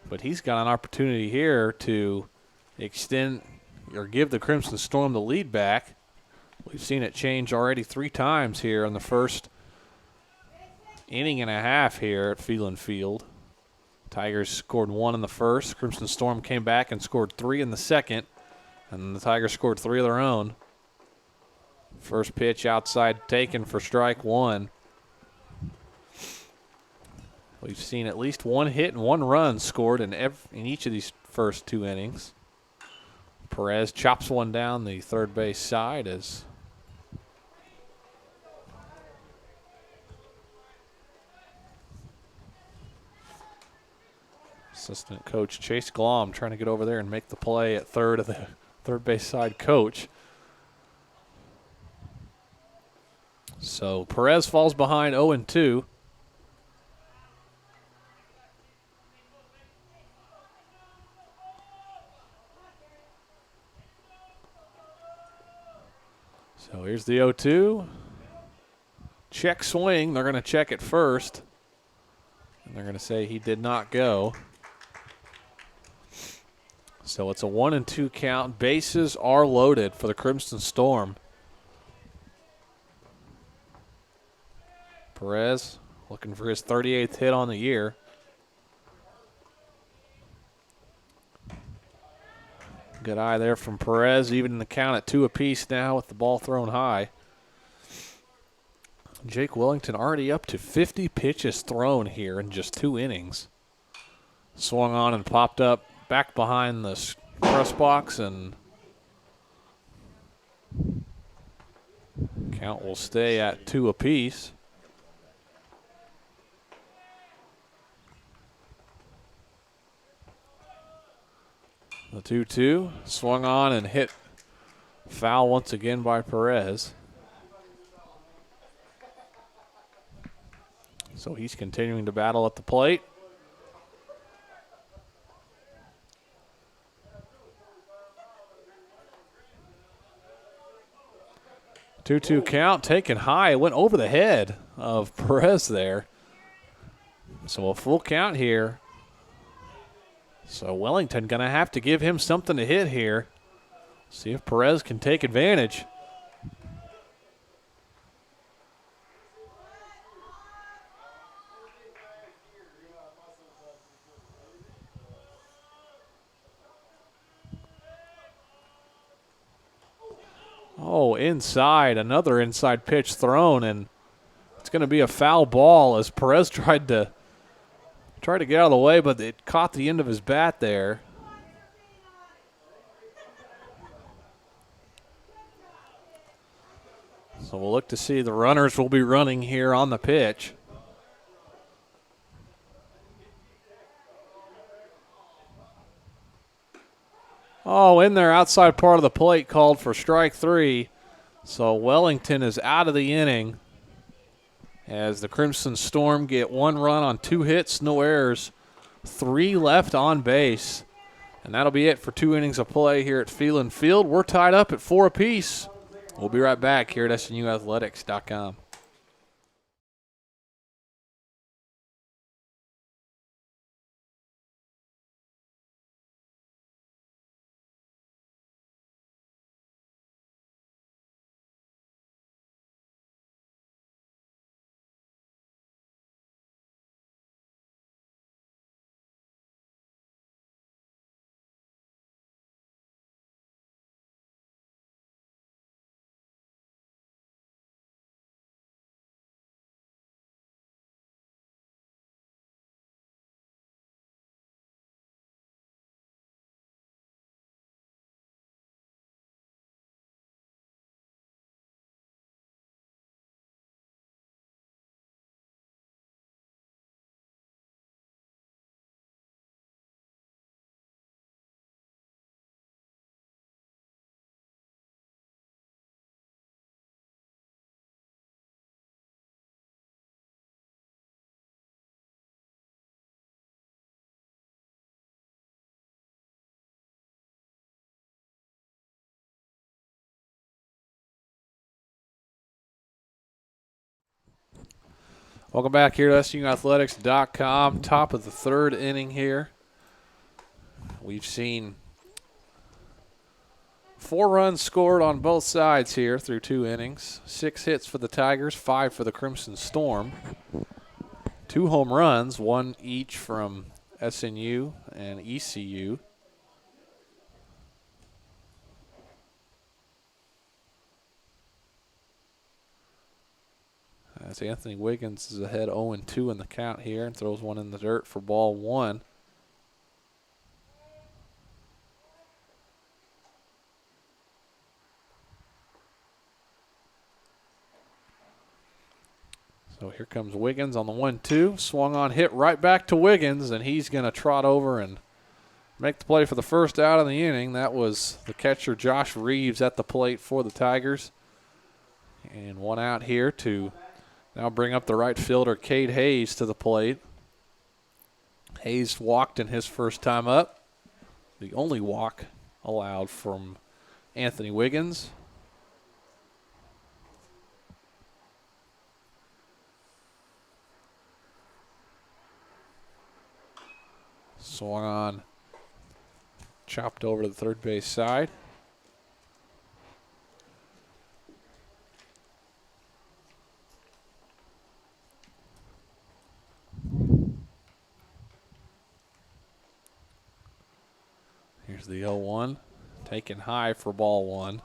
But he's got an opportunity here to extend or give the Crimson Storm the lead back. We've seen it change already 3 times here in the first inning and a half here at Phelan Field. Tigers scored 1 in the first. Crimson Storm came back and scored 3 in the second. And the Tigers scored 3 of their own. First pitch outside taken for strike 1. We've seen at least 1 hit and 1 run scored in each of these first 2 innings. Perez chops one down the third base side as assistant coach Chase Glom trying to get over there and make the play at third of the third base side coach. So Perez falls behind 0-2. So here's the 0-2. Check swing. They're going to check it first. And they're going to say he did not go. So it's a 1-2 count. Bases are loaded for the Crimson Storm. Perez looking for his 38th hit on the year. Good eye there from Perez, even in the count at 2 apiece now with the ball thrown high. Jake Wellington already up to 50 pitches thrown here in just 2 innings. Swung on and popped up back behind the press box, and count will stay at 2 apiece. The 2-2 swung on and hit foul once again by Perez. So he's continuing to battle at the plate. Two-two count, taken high, went over the head of Perez there. So a full count here. So Wellington going to have to give him something to hit here. See if Perez can take advantage. Oh, inside, another inside pitch thrown, and it's going to be a foul ball as Perez tried to get out of the way, but it caught the end of his bat there. So we'll look to see the runners will be running here on the pitch. Oh, in there, outside part of the plate, called for strike 3. So Wellington is out of the inning as the Crimson Storm get 1 run on 2 hits, no errors, 3 left on base. And that'll be it for 2 innings of play here at Phelan Field. We're tied up at 4 apiece. We'll be right back here at SNUathletics.com. Welcome back here to SUathletics.com. Top of the 3rd inning here. We've seen 4 runs scored on both sides here through 2 innings. 6 hits for the Tigers, 5 for the Crimson Storm. 2 home runs, 1 each from SNU and ECU. As Anthony Wiggins is ahead 0-2 in the count here and throws one in the dirt for ball 1. So here comes Wiggins on the 1-2. Swung on, hit right back to Wiggins, and he's going to trot over and make the play for the first out of the inning. That was the catcher Josh Reeves at the plate for the Tigers. And 1 out here to now bring up the right fielder, Cade Hayes, to the plate. Hayes walked in his first time up. The only walk allowed from Anthony Wiggins. Swung on, chopped over to the third base side. Here's the 0-1. Taken high for ball one.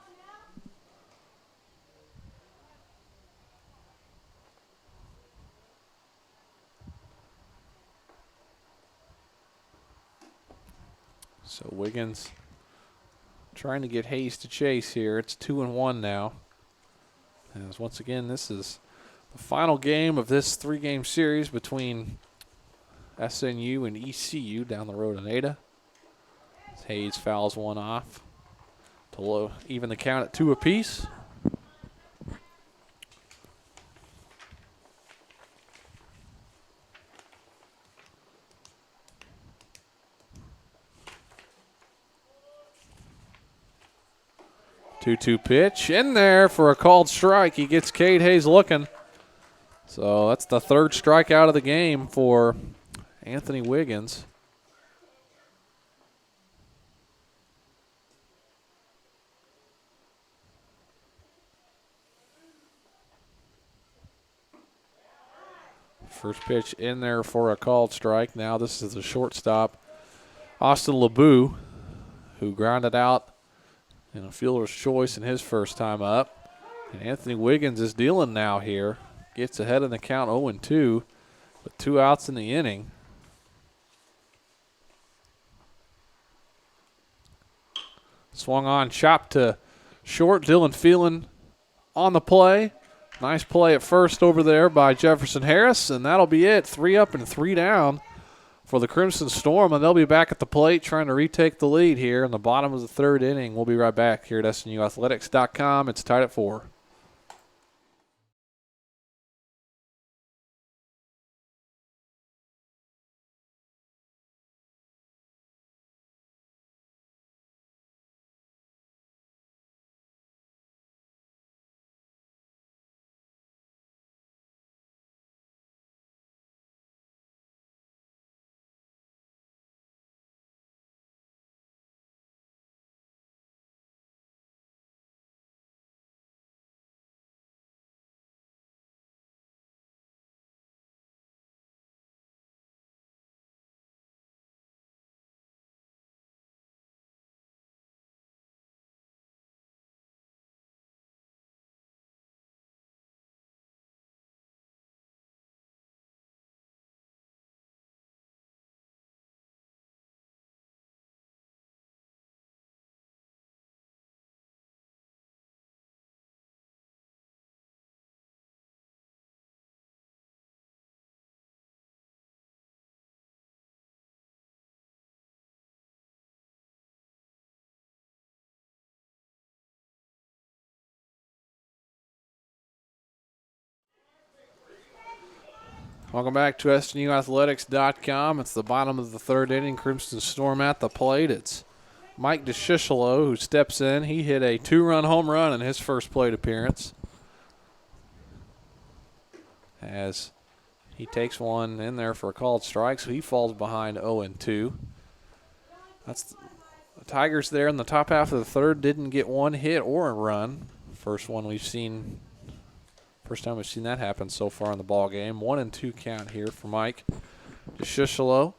So Wiggins trying to get Hayes to chase here. It's 2-1 now. As once again, this is the final game of this 3-game series between SNU and ECU down the road in Ada. Hayes fouls one off to even the count at 2 apiece. Two-two pitch in there for a called strike. He gets Cade Hayes looking. So that's the 3rd strikeout of the game for Anthony Wiggins. First pitch in there for a called strike. Now this is the shortstop, Austin LeBeau, who grounded out in a fielder's choice in his first time up. And Anthony Wiggins is dealing now here. Gets ahead in the count 0-2 with 2 outs in the inning. Swung on, chopped to short. Dylan Phelan on the play. Nice play at first over there by Jefferson Harris, and that'll be it. 3 up and 3 down for the Crimson Storm, and they'll be back at the plate trying to retake the lead here in the bottom of the 3rd inning. We'll be right back here at SNUathletics.com. It's tied at 4. Welcome back to SNUathletics.com. It's the bottom of the 3rd inning. Crimson Storm at the plate. It's Mike DeShishalo who steps in. He hit a 2-run home run in his first plate appearance, as he takes one in there for a called strike, so he falls behind 0-2. That's the Tigers there in the top half of the 3rd. Didn't get one hit or a run. First time we've seen that happen so far in the ball game. 1-2 count here for Mike DeShishalo.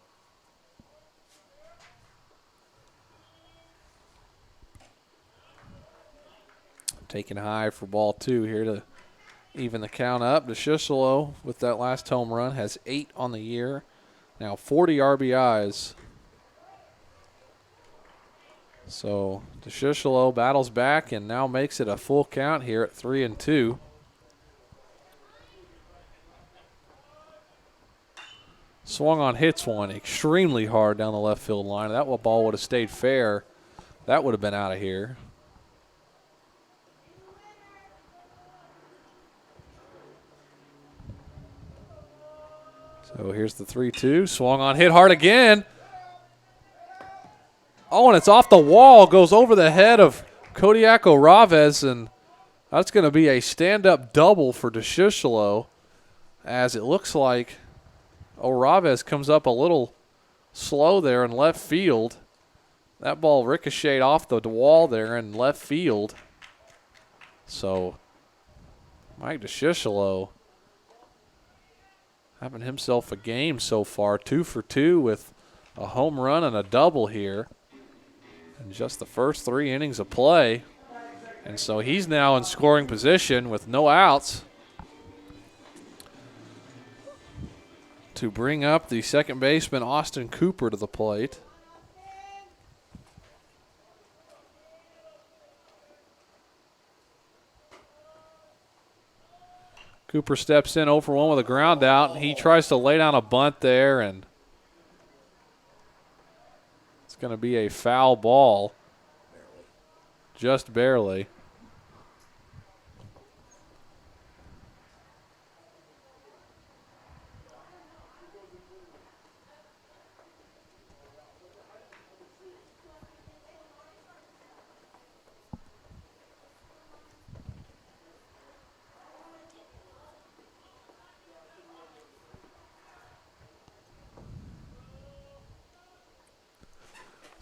Taking high for ball 2 here to even the count up. DeShishalo, with that last home run, has 8 on the year. Now 40 RBIs. So DeShishalo battles back and now makes it a full count here at 3-2. Swung on, hits one extremely hard down the left field line. That ball would have stayed fair. That would have been out of here. So here's the 3-2. Swung on, hit hard again. Oh, and it's off the wall. Goes over the head of Kodiak Oraves, and that's going to be a stand-up double for DeShishalo, as it looks like Oraves comes up a little slow there in left field. That ball ricocheted off the wall there in left field. So Mike DeShishalo having himself a game so far. 2 for 2 with a home run and a double here, in just the first 3 innings of play. And so he's now in scoring position with no outs to bring up the second baseman, Austin Cooper, to the plate. Cooper steps in 0-for-1 with a ground out. He tries to lay down a bunt there, and it's going to be a foul ball. Just barely.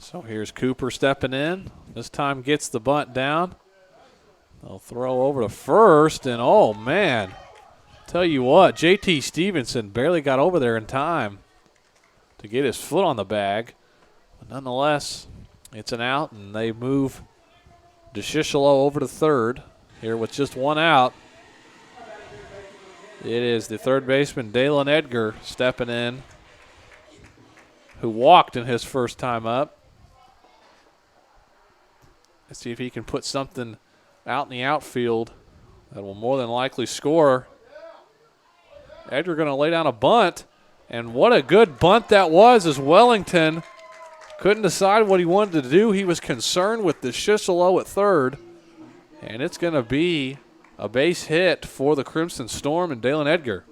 So here's Cooper stepping in. This time gets the bunt down. They'll throw over to first, and oh, man. Tell you what, J.T. Stevenson barely got over there in time to get his foot on the bag. But nonetheless, it's an out, and they move DeShischelo over to third here with just 1 out. It is the third baseman, Dalen Edgar, stepping in, who walked in his first time up. Let's see if he can put something out in the outfield that will more than likely score. Edgar going to lay down a bunt, and what a good bunt that was as Wellington couldn't decide what he wanted to do. He was concerned with DeShischelo at third, and it's going to be a base hit for the Crimson Storm and Dalen Edgar.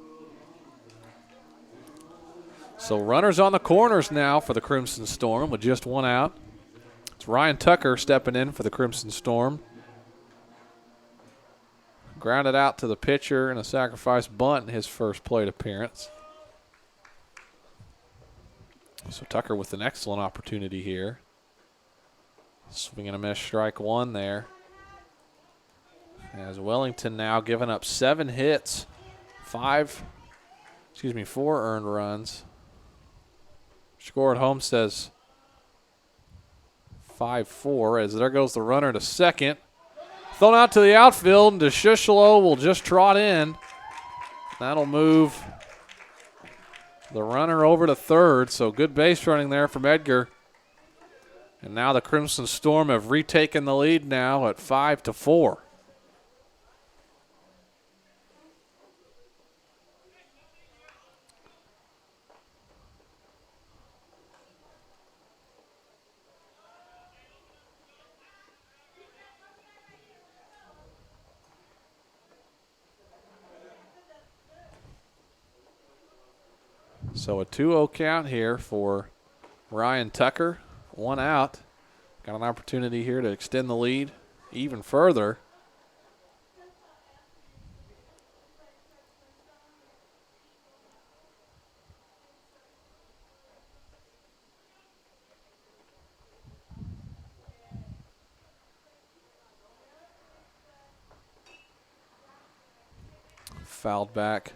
So runners on the corners now for the Crimson Storm with just 1 out. It's Ryan Tucker stepping in for the Crimson Storm. Grounded out to the pitcher in a sacrifice bunt in his first plate appearance. So Tucker with an excellent opportunity here. Swing and a miss, strike 1 there. As Wellington now giving up 7 hits, 4 earned runs. Score at home says 5-4, as there goes the runner to second. Thrown out to the outfield, and DeShischelo will just trot in. That'll move the runner over to third, so good base running there from Edgar. And now the Crimson Storm have retaken the lead now at 5-4. So a 2-0 count here for Ryan Tucker. 1 out. Got an opportunity here to extend the lead even further. Fouled back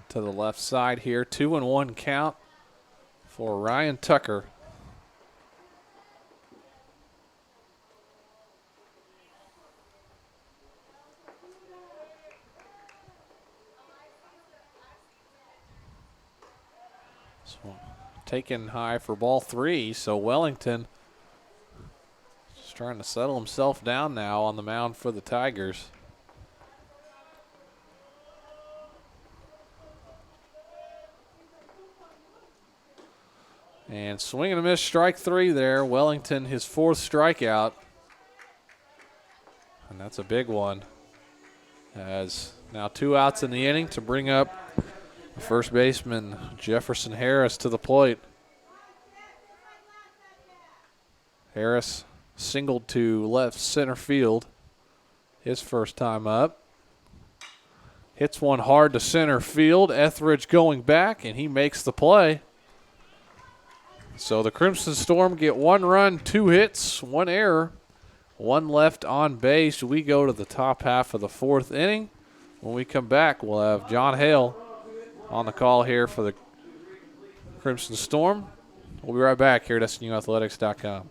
to the left side here. 2-1 count for Ryan Tucker. So taken high for ball 3. So Wellington just trying to settle himself down now on the mound for the Tigers. And swing and a miss, strike 3 there. Wellington, his 4th strikeout. And that's a big one. As now 2 outs in the inning to bring up the first baseman, Jefferson Harris, to the plate. Harris singled to left center field his first time up. Hits one hard to center field. Etheridge going back, and he makes the play. So the Crimson Storm get 1 run, 2 hits, 1 error, 1 left on base. We go to the top half of the 4th inning. When we come back, we'll have John Hale on the call here for the Crimson Storm. We'll be right back here at SNUathletics.com.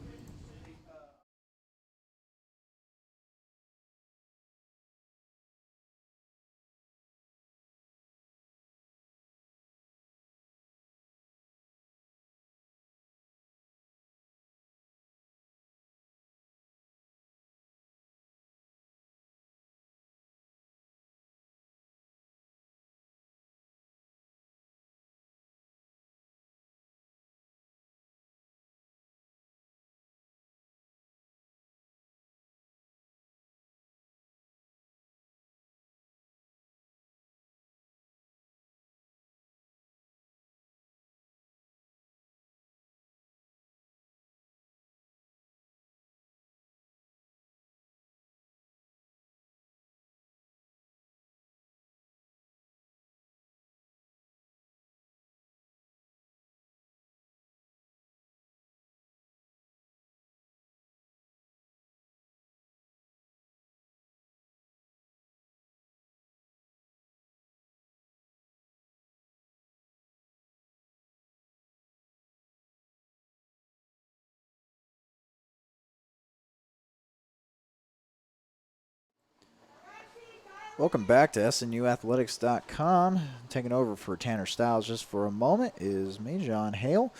Welcome back to SNUathletics.com. Taking over for Tanner Styles just for a moment is me, John Hale.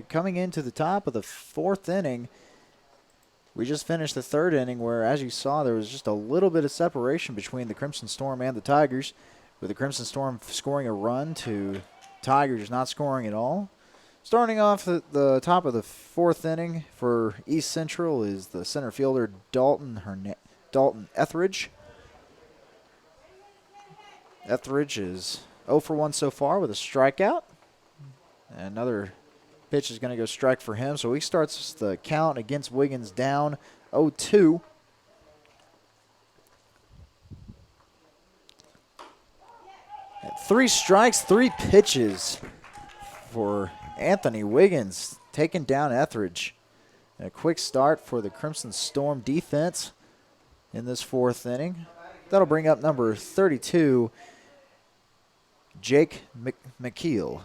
Coming into the top of the fourth inning, we just finished the third inning where, as you saw, there was just a little bit of separation between the Crimson Storm and the Tigers, with the Crimson Storm scoring a run to Tigers not scoring at all. Starting off at the top of the fourth inning for East Central is the center fielder Dalton Etheridge. Etheridge is 0 for 1 so far with a strikeout. Another pitch is going to go strike for him. So he starts the count against Wiggins down 0-2. Three strikes, three pitches for Anthony Wiggins, taking down Etheridge. A quick start for the Crimson Storm defense in this fourth inning. That'll bring up number 32, Jake McKeel.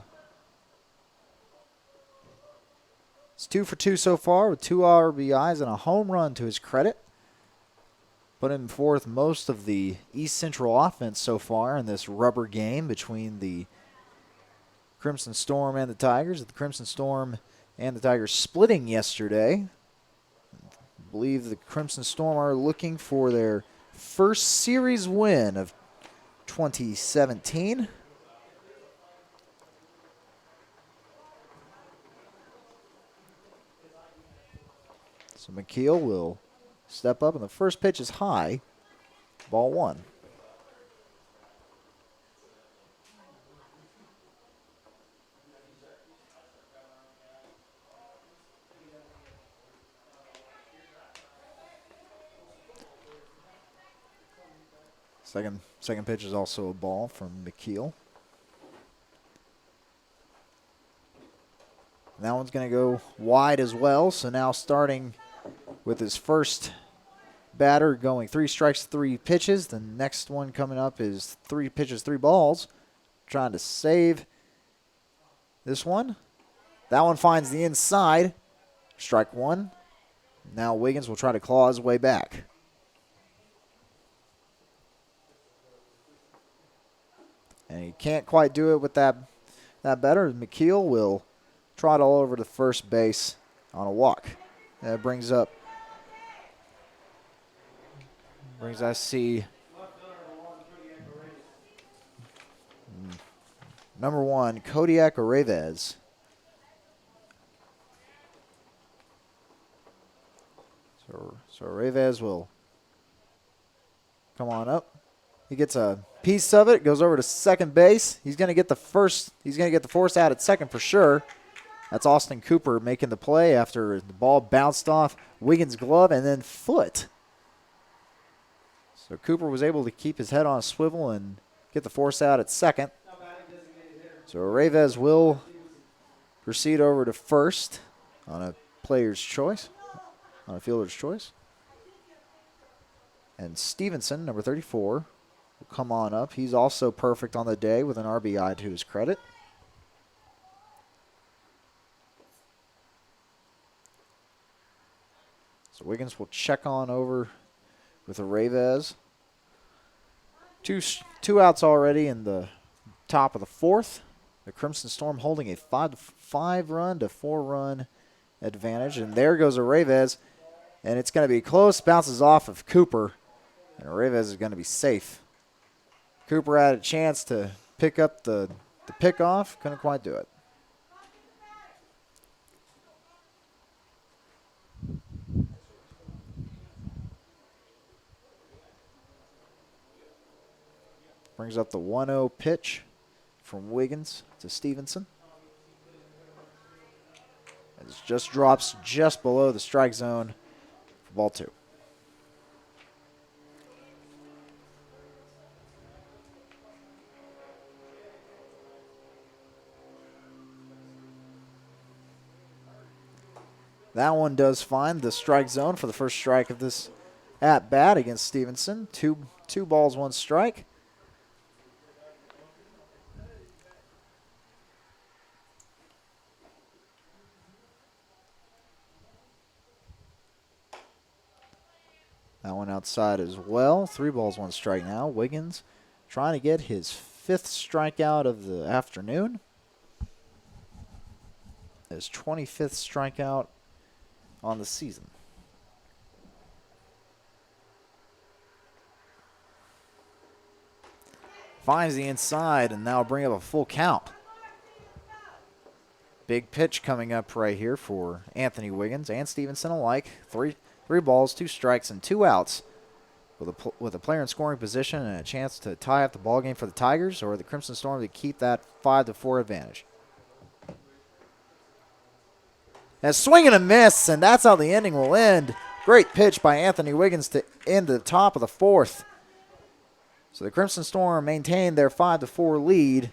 It's 2 for 2 so far with 2 RBIs and a home run to his credit. Putting forth most of the East Central offense so far in this rubber game between the Crimson Storm and the Tigers. The Crimson Storm and the Tigers splitting yesterday. I believe the Crimson Storm are looking for their first series win of 2017. So McKeel will step up, and the first pitch is high. Ball one. Second pitch is also a ball from McKeel. And that one's going to go wide as well. So now starting with his first batter going 3 strikes, 3 pitches. The next one coming up is 3 pitches, 3 balls. Trying to save this one. That one finds the inside. Strike one. Now Wiggins will try to claw his way back. And he can't quite do it with that batter. McKeel will trot all over to first base on a walk. That brings us see number 1, Kodiak Araves. So Araves will come on up. He gets a piece of it, goes over to second base. He's going to get the force out at second for sure. That's Austin Cooper making the play after the ball bounced off Wiggins' glove and then foot. So Cooper was able to keep his head on a swivel and get the force out at second. So Araves will proceed over to first on a player's choice, on a fielder's choice. And Stevenson, number 34, will come on up. He's also perfect on the day with an RBI to his credit. So Wiggins will check on over with a Reyes. Two outs already in the top of the fourth. The Crimson Storm holding a 5-run to 4-run advantage. And there goes a Reyes. And it's going to be close. Bounces off of Cooper. And Reyes is going to be safe. Cooper had a chance to pick up the pickoff. Couldn't quite do it. Brings up the 1-0 pitch from Wiggins to Stevenson. It just drops just below the strike zone for ball 2. That one does find the strike zone for the first strike of this at-bat against Stevenson. Two balls, 1 strike. That one outside as well. 3 balls, 1 strike now. Wiggins trying to get his 5th strikeout of the afternoon. His 25th strikeout on the season. Finds the inside and now bring up a full count. Big pitch coming up right here for Anthony Wiggins and Stevenson alike. Three balls, 2 strikes, and 2 outs. With a player in scoring position and a chance to tie up the ballgame for the Tigers or the Crimson Storm to keep that 5-4 advantage. And swing and a miss, and that's how the inning will end. Great pitch by Anthony Wiggins to end the top of the 4th. So the Crimson Storm maintain their 5-4 lead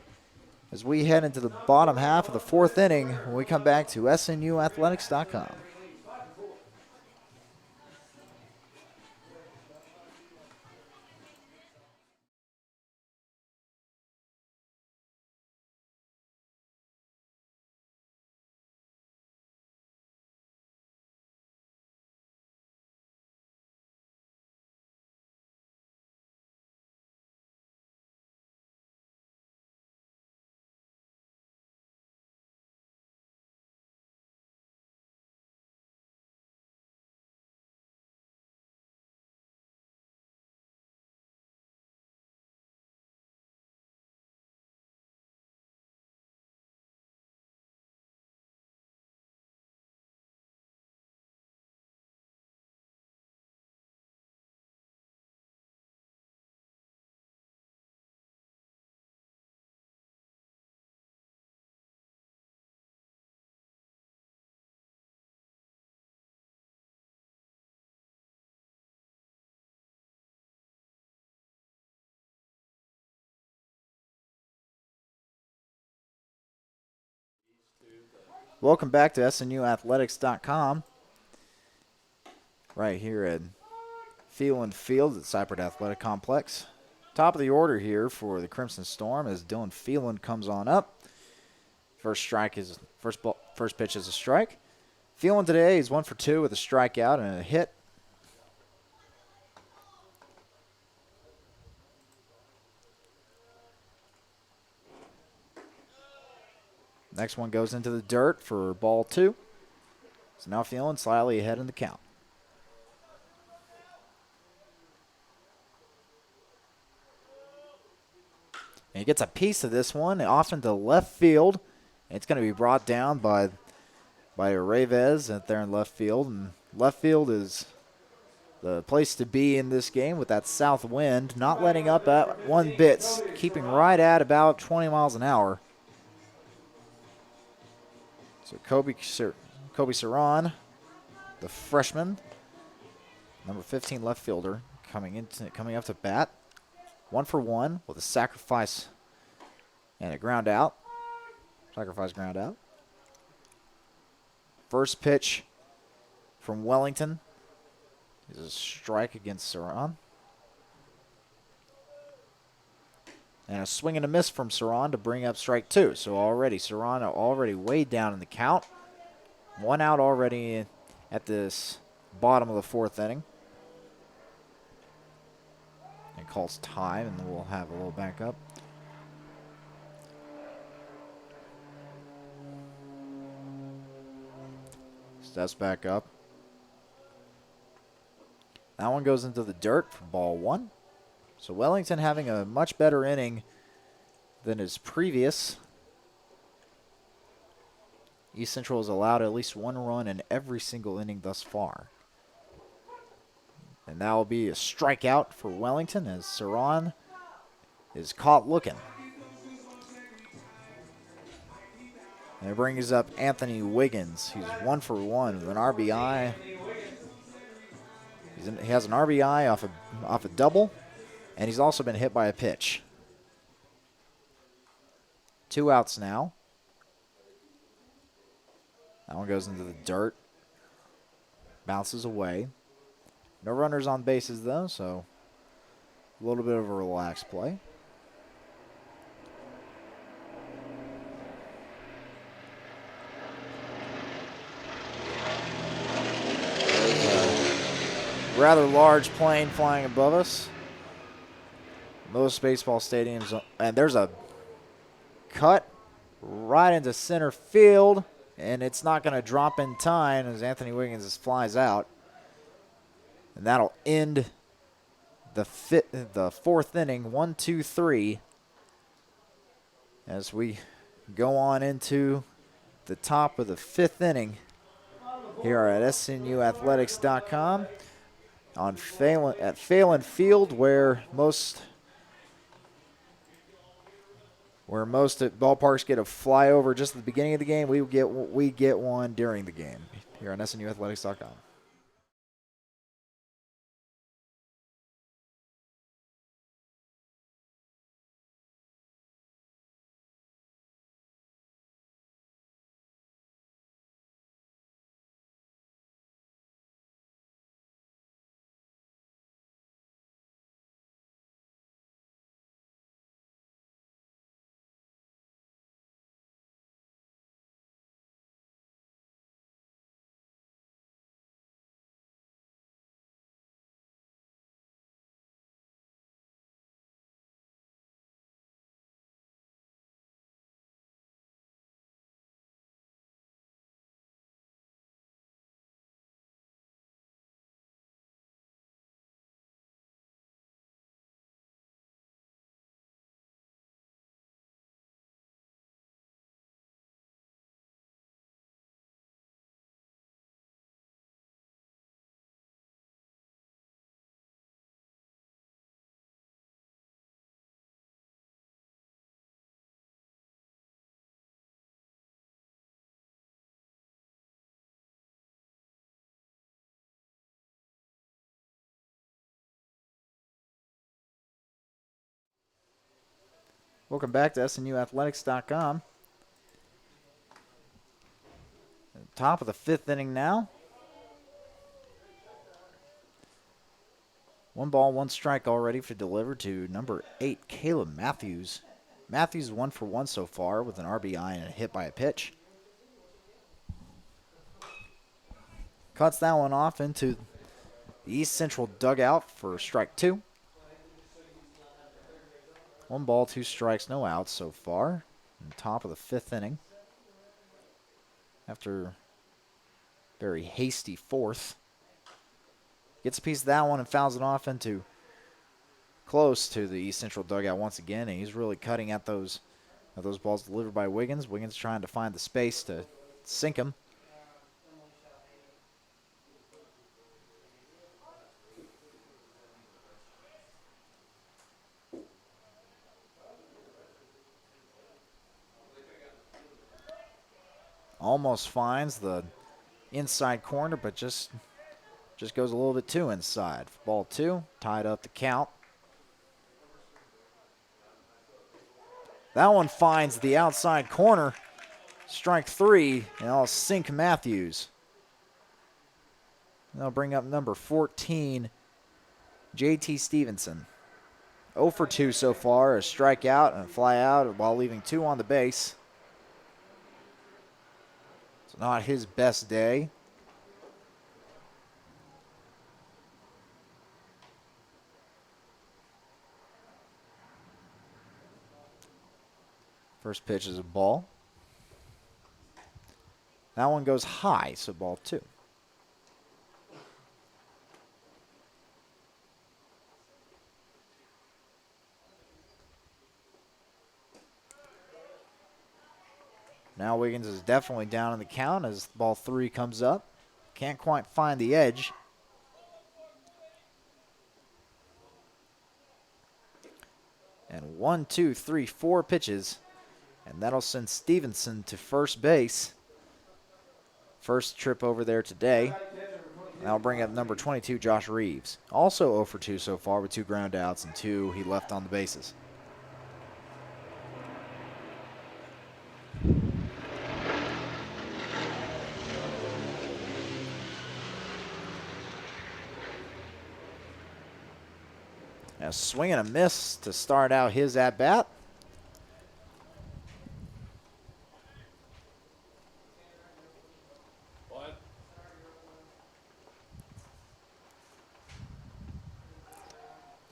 as we head into the bottom half of the 4th inning when we come back to SNUathletics.com. Welcome back to SNUathletics.com. Right here at Phelan Field at Cypress Athletic Complex. Top of the order here for the Crimson Storm as Dylan Phelan comes on up. First pitch is a strike. Phelan today is 1 for 2 with a strikeout and a hit. Next one goes into the dirt for ball 2. So now Phelan slightly ahead in the count. And he gets a piece of this one off into left field. It's going to be brought down by Reyes out there in left field. And left field is the place to be in this game with that south wind, not letting up at 1 bit, keeping right at about 20 miles an hour. So Kobe Saran, the freshman, number 15 left fielder, coming up to bat. 1 for 1 with a sacrifice and a ground out. Sacrifice ground out. First pitch from Wellington is a strike against Saran. And a swing and a miss from Saran to bring up strike 2. So Saran already way down in the count. 1 out already at this bottom of the 4th inning. It calls time, and then we'll have a little backup. Steps back up. That one goes into the dirt for ball 1. So Wellington having a much better inning than his previous. East Central has allowed at least 1 run in every single inning thus far. And that will be a strikeout for Wellington as Saran is caught looking. And it brings up Anthony Wiggins. He's 1 for 1 with an RBI. He has an RBI off a double, and he's also been hit by a pitch. 2 outs now. That one goes into the dirt. Bounces away. No runners on bases, though, so a little bit of a relaxed play. Rather large plane flying above us. Most baseball stadiums, and there's a cut right into center field, and it's not going to drop in time as Anthony Wiggins flies out. And that'll end the 4th inning, 1-2-3, as we go on into the top of the 5th inning here at SNUathletics.com on Phelan Field, where most ballparks get a flyover just at the beginning of the game. We get one during the game here on SNUathletics.com. Welcome back to SNUathletics.com. Top of the 5th inning now. 1 ball, 1 strike already for deliver to number 8, Caleb Matthews. Matthews 1 for 1 so far with an RBI and a hit by a pitch. Cuts that one off into the East Central dugout for strike 2. 1 ball, 2 strikes, no outs so far. On top of the 5th inning. After very hasty 4th. Gets a piece of that one and fouls it off into close to the East Central dugout once again. And he's really cutting at those balls delivered by Wiggins. Wiggins trying to find the space to sink him. Almost finds the inside corner, but just goes a little bit too inside. Ball 2, tied up the count. That one finds the outside corner. Strike 3, and I'll sink Matthews. And I'll bring up number 14, JT Stevenson. 0 for 2 so far, a strikeout and a fly out while leaving 2 on the base. It's not his best day. First pitch is a ball. That one goes high, so ball 2. Now Wiggins is definitely down in the count as ball 3 comes up. Can't quite find the edge. And 1, 2, 3, 4 pitches. And that'll send Stevenson to first base. First trip over there today. That'll bring up number 22, Josh Reeves. Also 0 for 2 so far with 2 ground outs and 2 he left on the bases. A swing and a miss to start out his at-bat.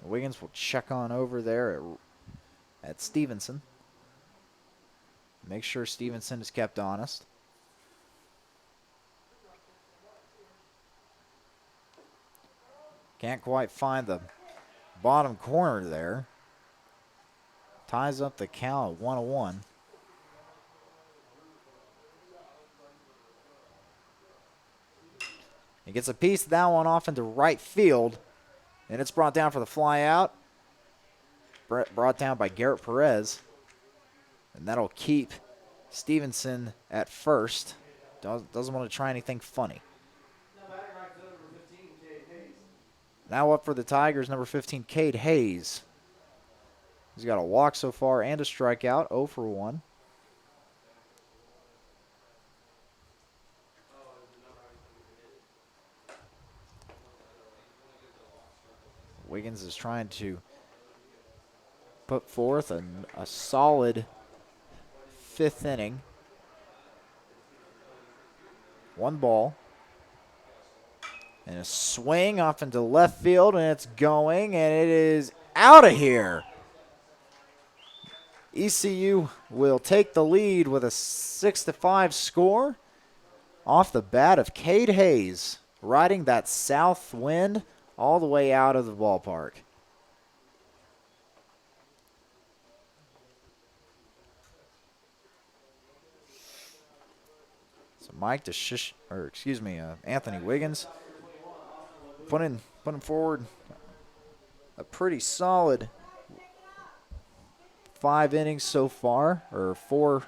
Wiggins will check on over there at Stevenson. Make sure Stevenson is kept honest. Can't quite find the bottom corner there. Ties up the count at 1-1. He gets a piece of that one off into right field. And it's brought down for the fly out. Brought down by Garrett Perez. And that'll keep Stevenson at first. Doesn't want to try anything funny. Now up for the Tigers, number 15, Cade Hayes. He's got a walk so far and a strikeout, 0 for 1. Wiggins is trying to put forth a solid 5th inning. 1 ball. And a swing off into left field, and it's going, and it is out of here. ECU will take the lead with a 6-5 score off the bat of Cade Hayes, riding that south wind all the way out of the ballpark. So Anthony Wiggins putting forward a pretty solid 5 innings so far, or 4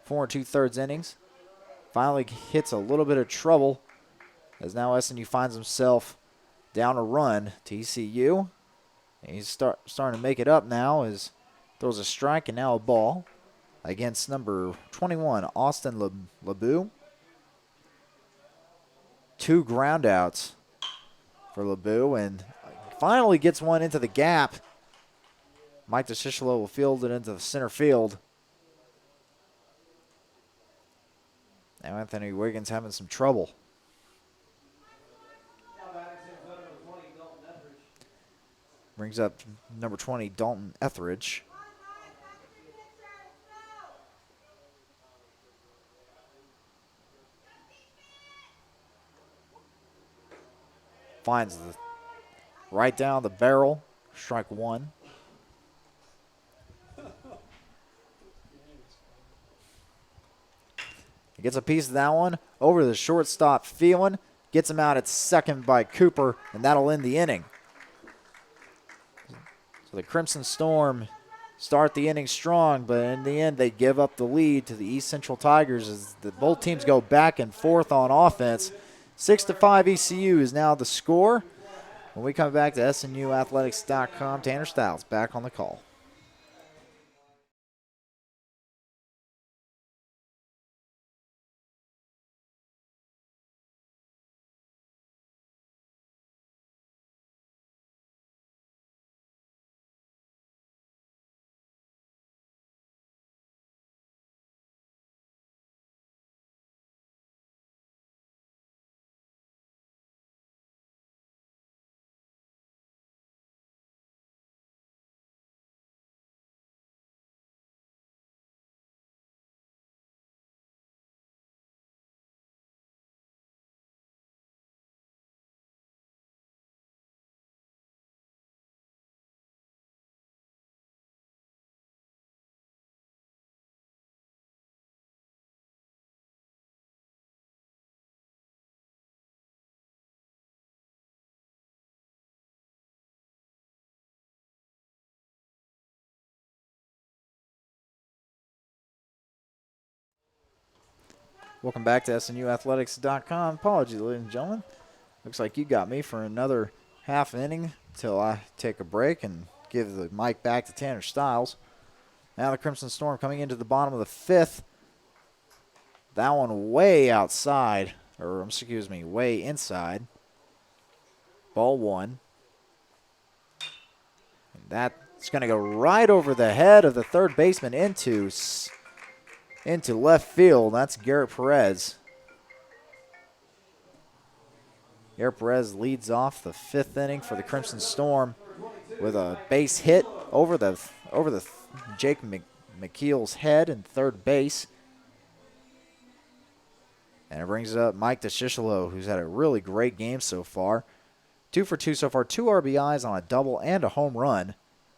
2/3 innings. Finally hits a little bit of trouble as now SNU finds himself down a run to ECU. And he's starting to make it up now as throws a strike and now a ball against number 21, Austin LeBeau. 2 ground outs for LeBeau, and finally gets one into the gap. Mike DeCiccio will field it into the center field. Now Anthony Wiggins having some trouble. Brings up number 20, Dalton Etheridge. Finds the right down the barrel, strike 1. He gets a piece of that one over to the shortstop, Phelan. Gets him out at second by Cooper, and that'll end the inning. So the Crimson Storm start the inning strong, but in the end they give up the lead to the East Central Tigers as both teams go back and forth on offense. 6-5 ECU is now the score. When we come back to SNUathletics.com, Tanner Styles back on the call. Welcome back to SNUathletics.com. Apologies, ladies and gentlemen. Looks like you got me for another half inning till I take a break and give the mic back to Tanner Styles. Now the Crimson Storm coming into the bottom of the fifth. That one way outside, or excuse me, way inside. Ball one. And that's going to go right over the head of the third baseman into left field. That's Garrett Perez. Garrett Perez leads off the fifth inning for the Crimson Storm with a base hit over the Jake McKeel's head in third base. And it brings up Mike DeShishalo, who's had a really great game so far. 2 for 2 so far, 2 RBIs on a double and a home run.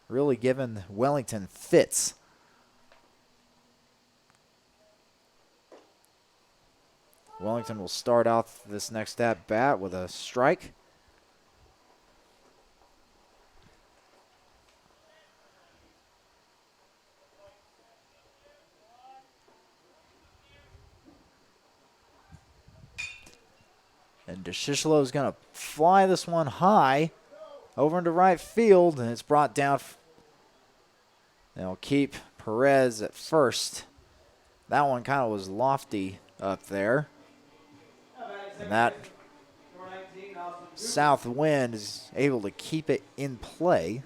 Really giving Wellington fits. Wellington will start off this next at bat with a strike. And DeShishalo is going to fly this one high over into right field, and it's brought down. They'll keep Perez at first. That one kind of was lofty up there. And that south wind is able to keep it in play.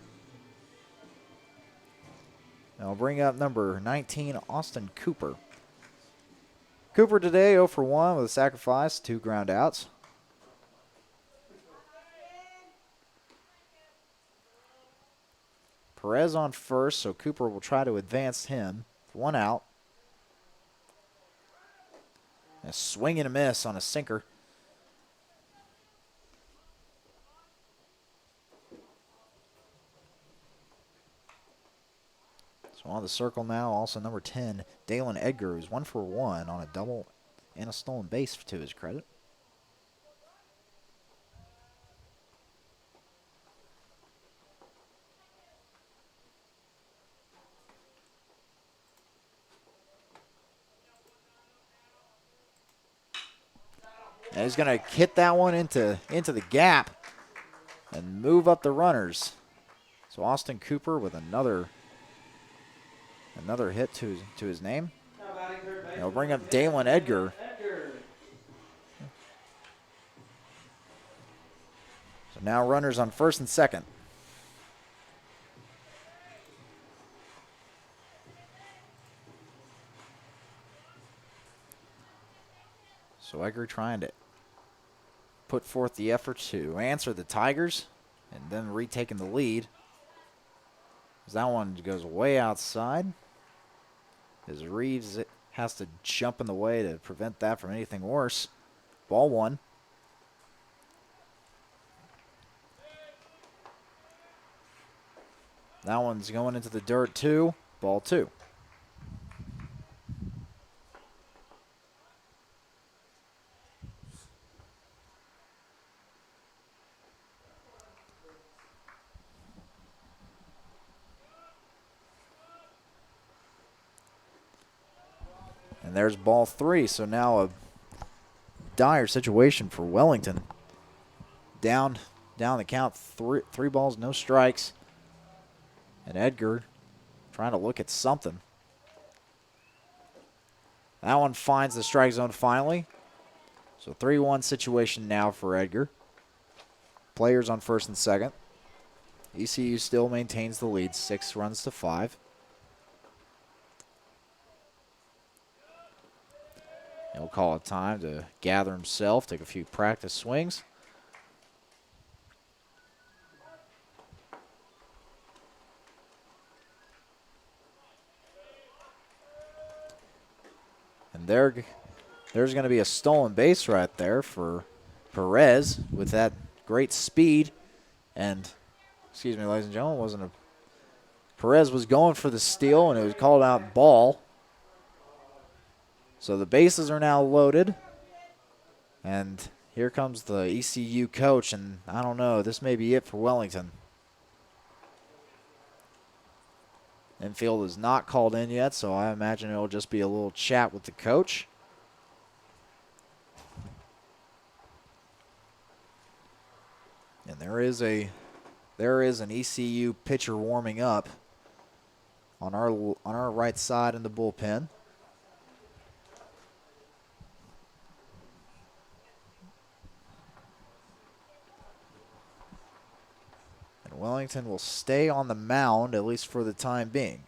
I'll bring up number 19, Austin Cooper. Cooper today 0 for 1 with a sacrifice, 2 ground outs. Perez on first, so Cooper will try to advance him. 1 out. A swing and a miss on a sinker. So on the circle now, also number 10, Dalen Edgar, who's 1 for 1 on a double and a stolen base to his credit. And he's going to hit that one into the gap and move up the runners. So Austin Cooper with another hit to his name. And he'll bring up Dalen Edgar. So now runners on first and second. So Edgar trying to put forth the effort to answer the Tigers and then retaking the lead. As that one goes way outside. As Reeves has to jump in the way to prevent that from anything worse. Ball one. That one's going into the dirt too. Ball two. And there's ball three. So now a dire situation for Wellington. Down the count, three balls, no strikes. And Edgar trying to look at something. That one finds the strike zone finally. So 3-1 situation now for Edgar. Players on first and second. ECU still maintains the lead, 6 runs to 5. He'll call it time to gather himself, take a few practice swings. And there's going to be a stolen base right there for Perez with that great speed. And, excuse me, ladies and gentlemen, Perez was going for the steal, and it was called out ball. So the bases are now loaded. And here comes the ECU coach, and I don't know, this may be it for Wellington. Infield is not called in yet, so I imagine it'll just be a little chat with the coach. And there is an ECU pitcher warming up on our right side in the bullpen. And Wellington will stay on the mound, at least for the time being.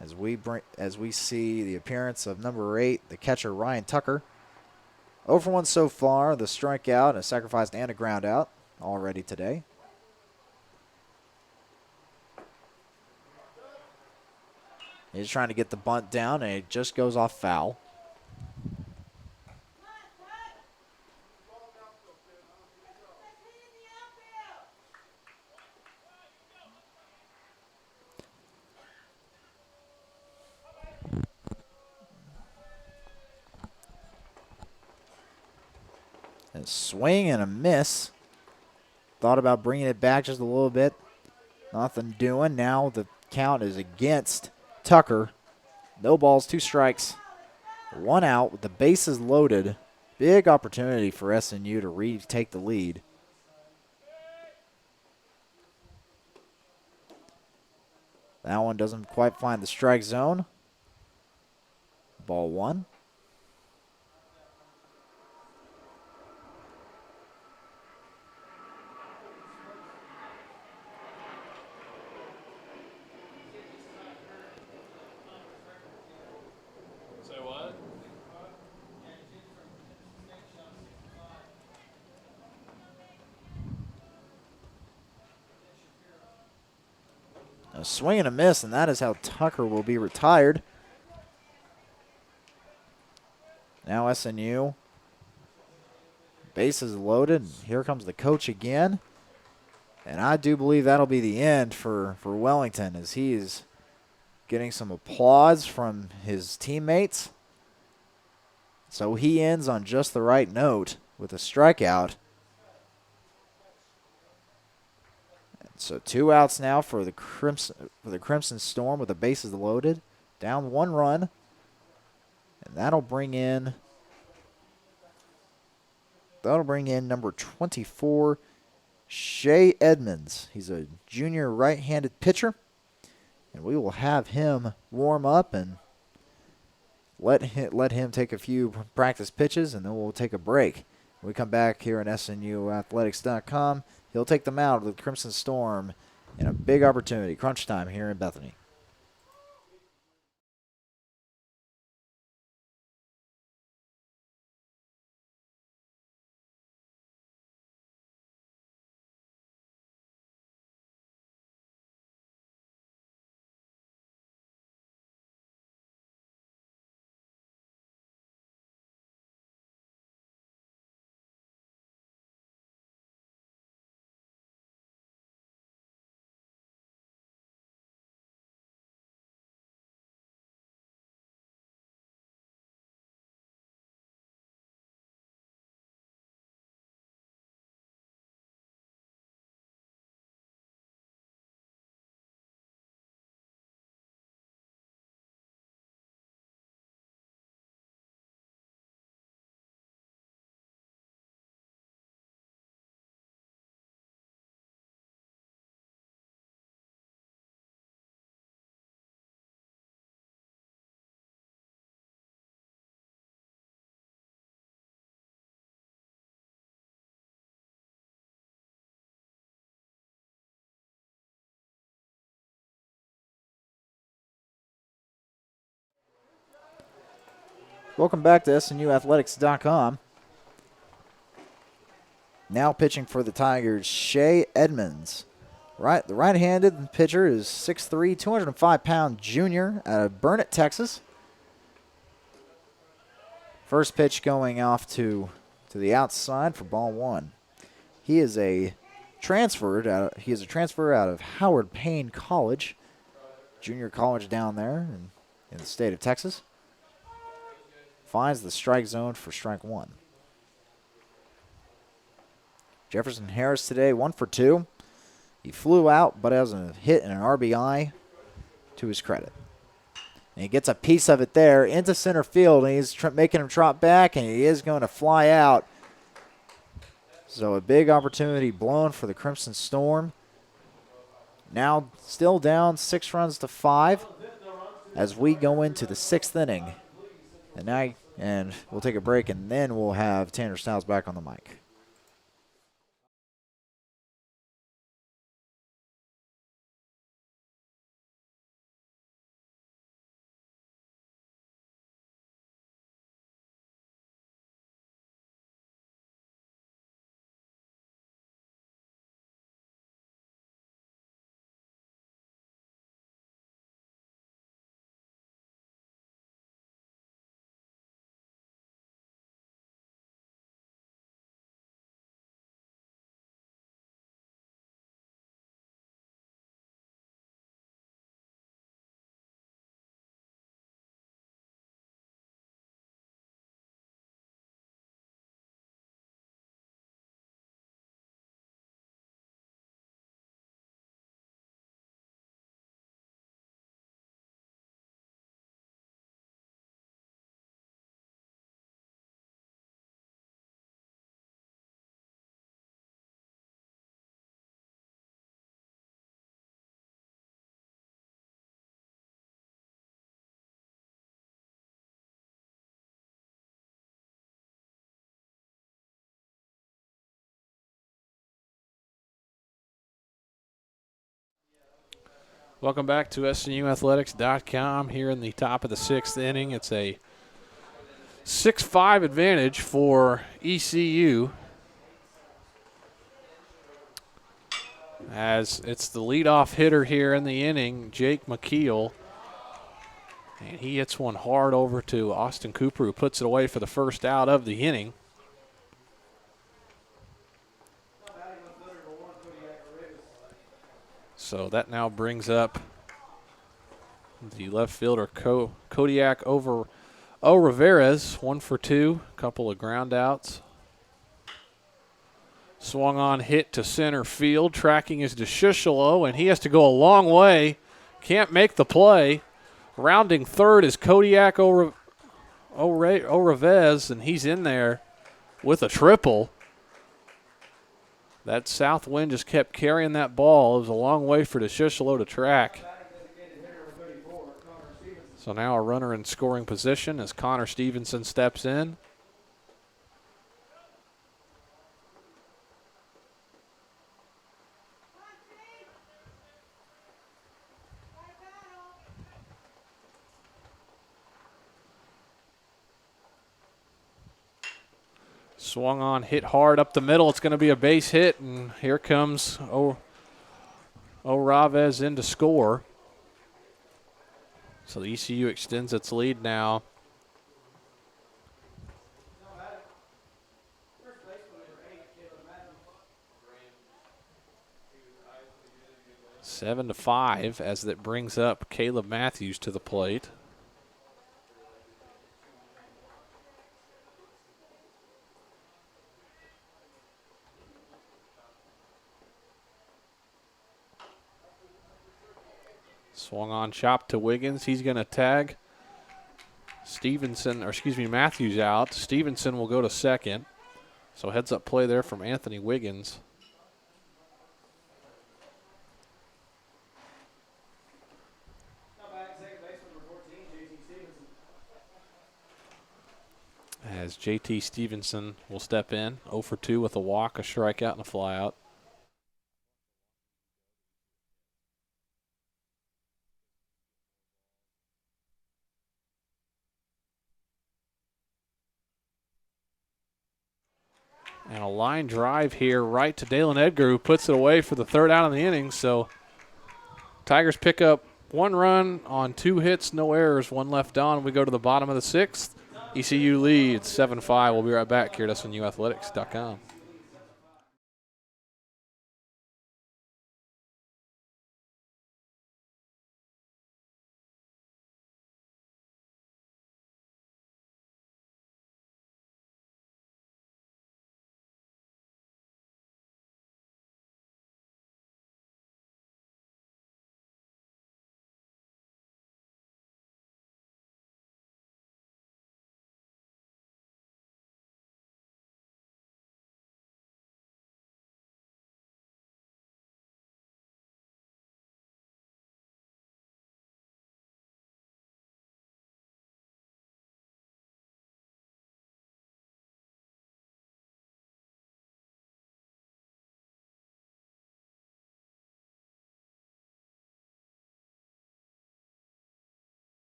As we see the appearance of number 8, the catcher Ryan Tucker. 0 for 1 so far, the strikeout, a sacrifice, and a ground out already today. He's trying to get the bunt down, and it just goes off foul. A swing and a miss. Thought about bringing it back just a little bit. Nothing doing. Now the count is against Tucker. No balls, 2 strikes, 1 out with the bases loaded. Big opportunity for SNU to retake the lead. That one doesn't quite find the strike zone. Ball 1. A swing and a miss, and that is how Tucker will be retired. Now SNU. Bases loaded. Here comes the coach again. And I do believe that'll be the end for Wellington, as he is getting some applause from his teammates. So he ends on just the right note with a strikeout. So 2 outs now for the Crimson Storm with the bases loaded. Down 1 run. And that'll bring in number 24, Shea Edmonds. He's a junior right-handed pitcher. And we will have him warm up and let him take a few practice pitches, and then we'll take a break. When we come back here on SNUathletics.com, he'll take them out of the Crimson Storm in a big opportunity. Crunch time here in Bethany. Welcome back to SNUathletics.com. Now pitching for the Tigers, Shea Edmonds. The right-handed pitcher is 6'3", 205-pound junior out of Burnet, Texas. First pitch going off to the outside for ball 1. He is a transfer out of Howard Payne College, junior college down there in the state of Texas. Finds the strike zone for strike 1. Jefferson Harris today, 1 for 2. He flew out, but has a hit and an RBI to his credit. And he gets a piece of it there into center field, and he's making him trot back, and he is going to fly out. So a big opportunity blown for the Crimson Storm. Now still down 6 runs to 5 as we go into the 6th inning. And we'll take a break, and then we'll have Tanner Styles back on the mic. Welcome back to SNUathletics.com. Here in the top of the 6th inning, it's a 6-5 advantage for ECU, as it's the leadoff hitter here in the inning, Jake McKeel. And he hits one hard over to Austin Cooper, who puts it away for the first out of the inning. So that now brings up the left fielder, Kodiak over Riveras, 1 for 2, couple of ground outs. Swung on hit to center field. Tracking is DeShischelo, and he has to go a long way. Can't make the play. Rounding third is Kodiak Orivez, and he's in there with a triple. That south wind just kept carrying that ball. It was a long way for DeShischelo to track. So now a runner in scoring position as Connor Stevenson steps in. Swung on, hit hard up the middle. It's going to be a base hit, and here comes Oravez in to score. So the ECU extends its lead now. Seven to 5 as that brings up Caleb Matthews to the plate. Swung on, chop to Wiggins. He's going to tag Matthews out. Stevenson will go to second. So heads up play there from Anthony Wiggins. As JT Stevenson will step in, 0 for 2 with a walk, a strikeout, and a flyout. And a line drive here right to Dalen Edgar, who puts it away for the third out of the inning. So Tigers pick up 1 run on 2 hits, no errors, 1 left on. We go to the bottom of the 6th. ECU leads 7-5. We'll be right back here at SNUathletics.com.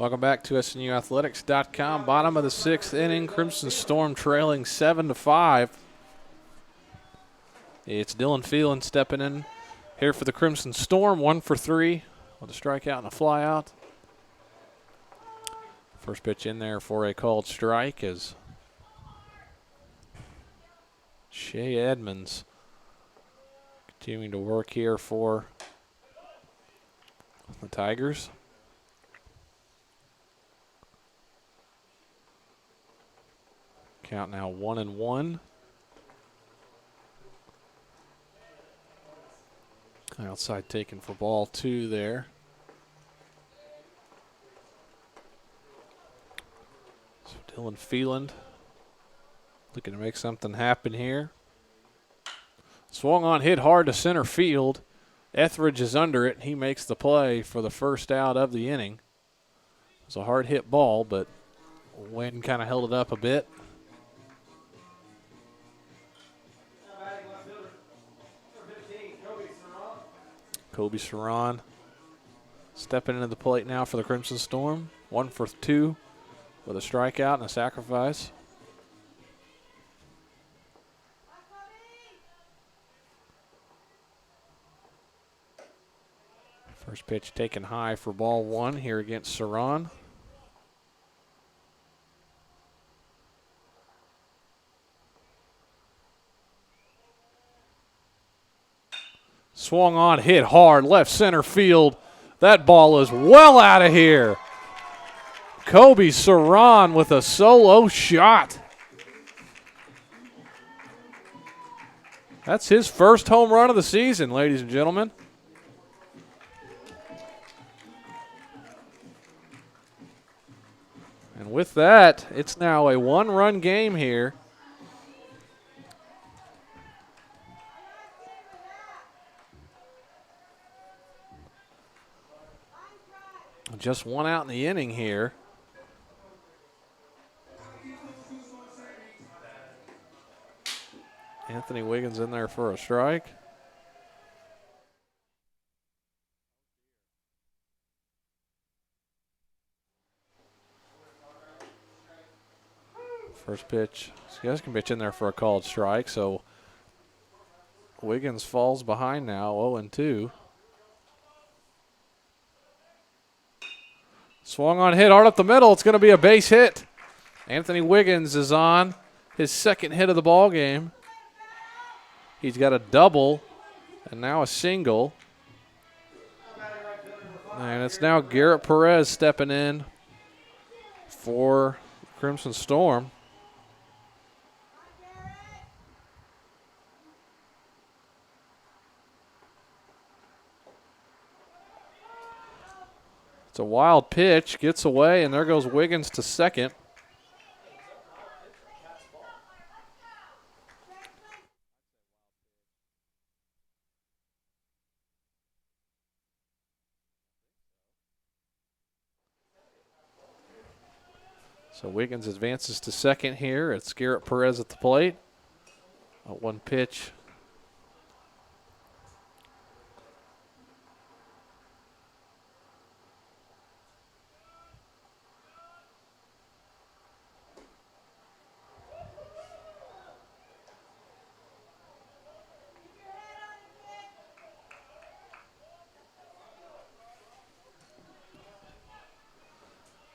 Welcome back to SNUathletics.com. Bottom of the 6th inning. Crimson Storm trailing 7-5. It's Dylan Phelan stepping in here for the Crimson Storm. 1 for 3 with a strikeout and a flyout. First pitch in there for a called strike is Shea Edmonds continuing to work here for the Tigers. Count now 1-1. Outside taken for ball 2 there. So Dylan Phelan looking to make something happen here. Swung on, hit hard to center field. Etheridge is under it. He makes the play for the first out of the inning. It was a hard hit ball, but wind kind of held it up a bit. Kobe Saran stepping into the plate now for the Crimson Storm. 1 for 2 with a strikeout and a sacrifice. First pitch taken high for ball 1 here against Saran. Swung on, hit hard, left center field. That ball is well out of here. Kobe Saran with a solo shot. That's his first home run of the season, ladies and gentlemen. And with that, it's now a 1-run game here. Just 1 out in the inning here. Anthony Wiggins in there for a strike. First pitch. Skeska pitch in there for a called strike, so Wiggins falls behind now, 0-2. Swung on, hit hard up the middle. It's going to be a base hit. Anthony Wiggins is on his second hit of the ball game. He's got a double and now a single. And it's now Garrett Perez stepping in for Crimson Storm. It's a wild pitch, gets away, and there goes Wiggins to second. So Wiggins advances to second here. It's Garrett Perez at the plate. One pitch.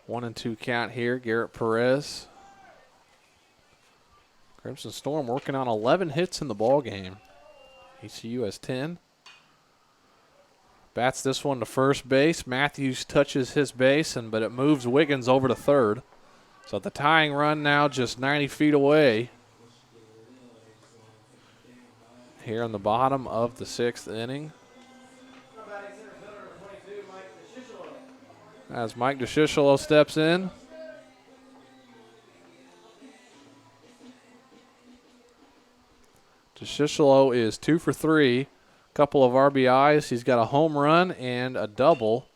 One and two count here, Garrett Perez. Crimson Storm working on 11 hits in the ball game. ECU has 10. Bats this one to first base. Matthews touches his base, but it moves Wiggins over to third. So the tying run now just 90 feet away. Here in the bottom of the 6th inning. As Mike DeShisholo steps in. DeShisholo is 2 for 3. Couple of RBIs. He's got a home run and a double.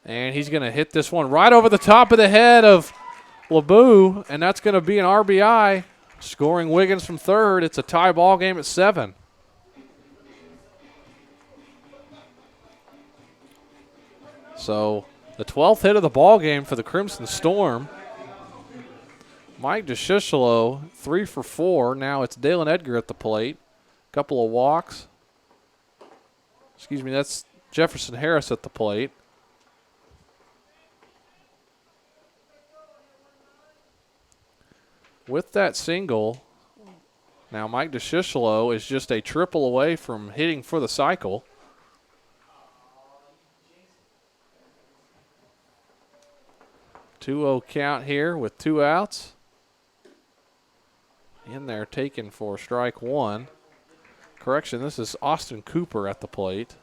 And he's going to hit this one right over the top of the head of LeBeau, and that's going to be an RBI, scoring Wiggins from third. It's a tie ball game at 7. So The 12th hit of the ball game for the Crimson Storm. Mike DeShisholo, 3 for 4. Now it's Dalen Edgar at the plate. Couple of walks. Excuse me, that's Jefferson Harris at the plate. With that single, now Mike DeShisholo is just a triple away from hitting for the cycle. 2-0 count here with 2 outs. In there taken for strike 1. Correction, this is Austin Cooper at the plate.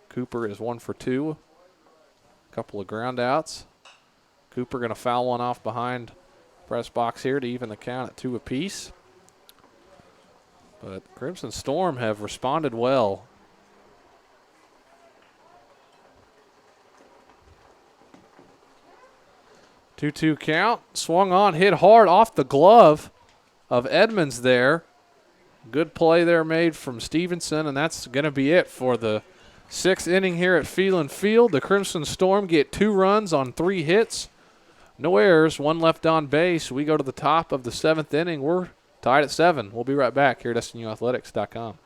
Cooper is 1 for 2. Couple of ground outs. Cooper going to foul one off behind press box here to even the count at 2 apiece. But Crimson Storm have responded well. Two count. Swung on, hit hard off the glove of Edmonds there. Good play there made from Stevenson, and that's going to be it for the 6th inning here at Phelan Field. The Crimson Storm get 2 runs on 3 hits. No errors, 1 left on base. We go to the top of the 7th inning. We're tied at 7. We'll be right back here at SNUathletics.com.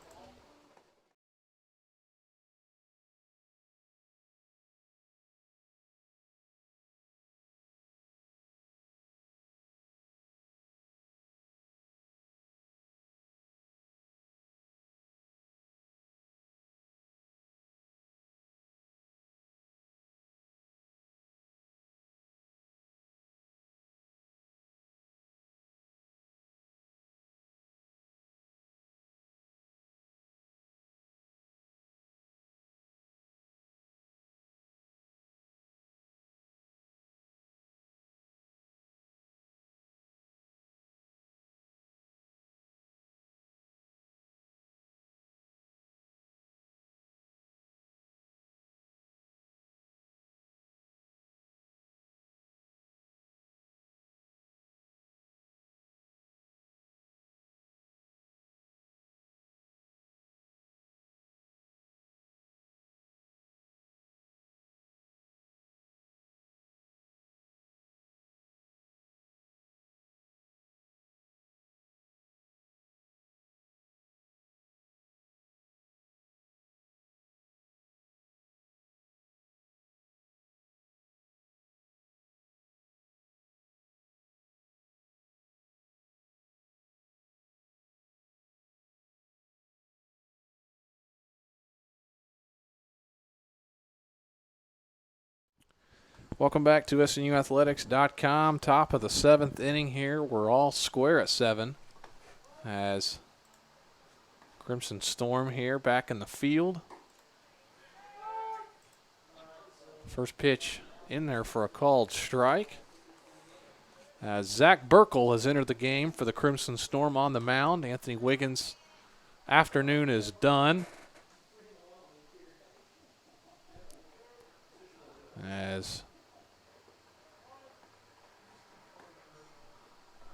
Welcome back to SNUathletics.com. Top of the 7th inning here. We're all square at 7 as Crimson Storm here back in the field. First pitch in there for a called strike. As Zach Burkle has entered the game for the Crimson Storm on the mound. Anthony Wiggins' afternoon is done. As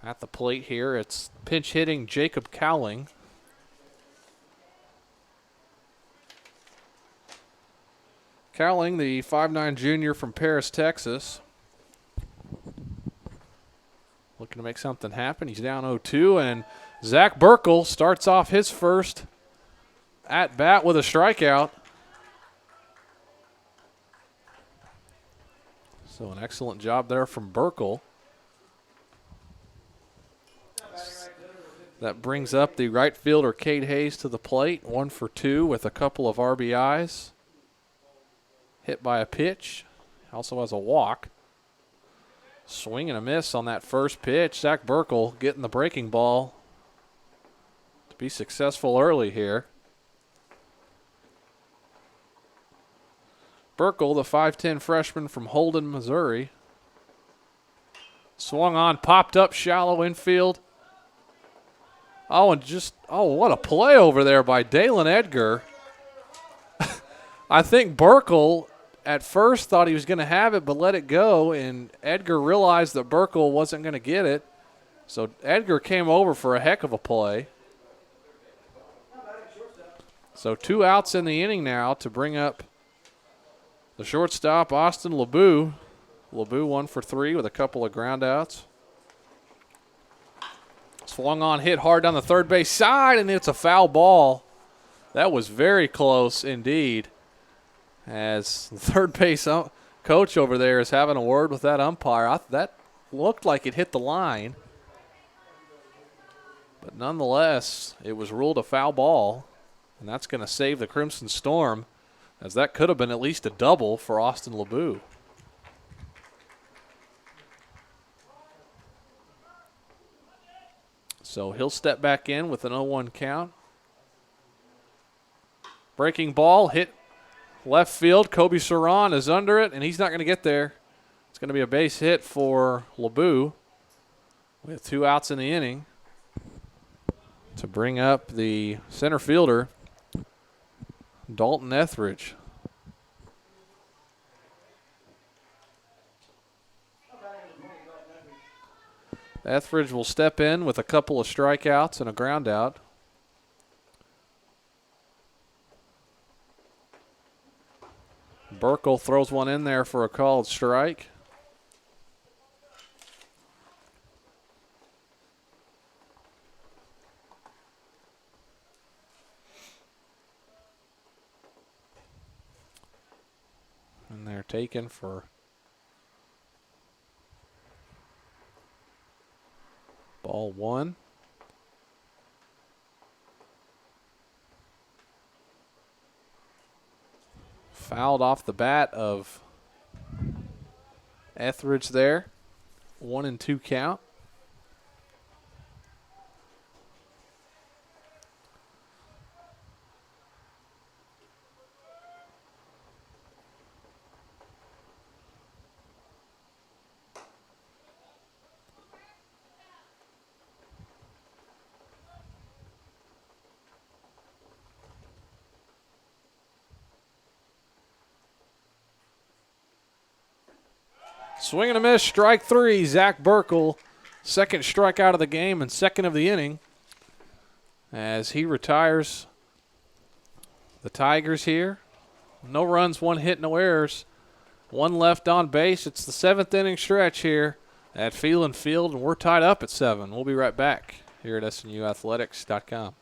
at the plate here, it's pinch hitting Jacob Cowling. Cowling, the 5'9" junior from Paris, Texas. Looking to make something happen. He's down 0-2, and Zach Burkle starts off his first at bat with a strikeout. So an excellent job there from Burkle. That brings up the right fielder, Cade Hayes, to the plate. 1 for 2 with a couple of RBIs. Hit by a pitch. Also has a walk. Swing and a miss on that first pitch. Zach Burkle getting the breaking ball to be successful early here. Burkle, the 5'10" freshman from Holden, Missouri. Swung on, popped up shallow infield. Oh, and what a play over there by Dalen Edgar. I think Burkle at first thought he was going to have it but let it go, and Edgar realized that Burkle wasn't going to get it. So Edgar came over for a heck of a play. So 2 outs in the inning now to bring up The shortstop, Austin LeBeau. LeBeau 1 for 3 with a couple of ground outs. Swung on, hit hard down the third base side, and it's a foul ball. That was very close indeed. As the third base coach over there is having a word with that umpire. That looked like it hit the line. But nonetheless, it was ruled a foul ball, and that's going to save the Crimson Storm, as that could have been at least a double for Austin LeBeau. So he'll step back in with an 0-1 count. Breaking ball, hit left field. Kobe Saran is under it, and he's not going to get there. It's going to be a base hit for LeBeau with 2 outs in the inning to bring up the center fielder, Dalton Etheridge. Etheridge will step in with a couple of strikeouts and a ground out. Burkle throws one in there for a called strike. And they're taken for ball 1. Fouled off the bat of Etheridge there. 1-2 count. Swing and a miss, strike 3, Zach Burkle. Second strikeout of the game and second of the inning as he retires the Tigers here. No runs, 1 hit, no errors. 1 left on base. It's the 7th inning stretch here at Phelan Field, and we're tied up at 7. We'll be right back here at SNUathletics.com.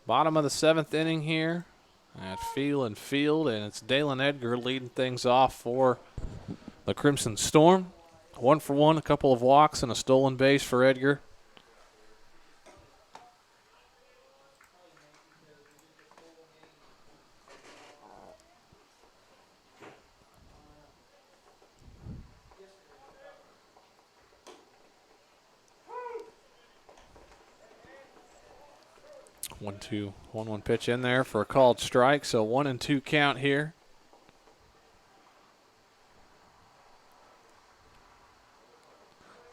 Bottom of the 7th inning here at Phelan Field, and it's Dalen Edgar leading things off for the Crimson Storm. 1 for 1, a couple of walks and a stolen base for Edgar. One pitch in there for a called strike, so 1-2 count here.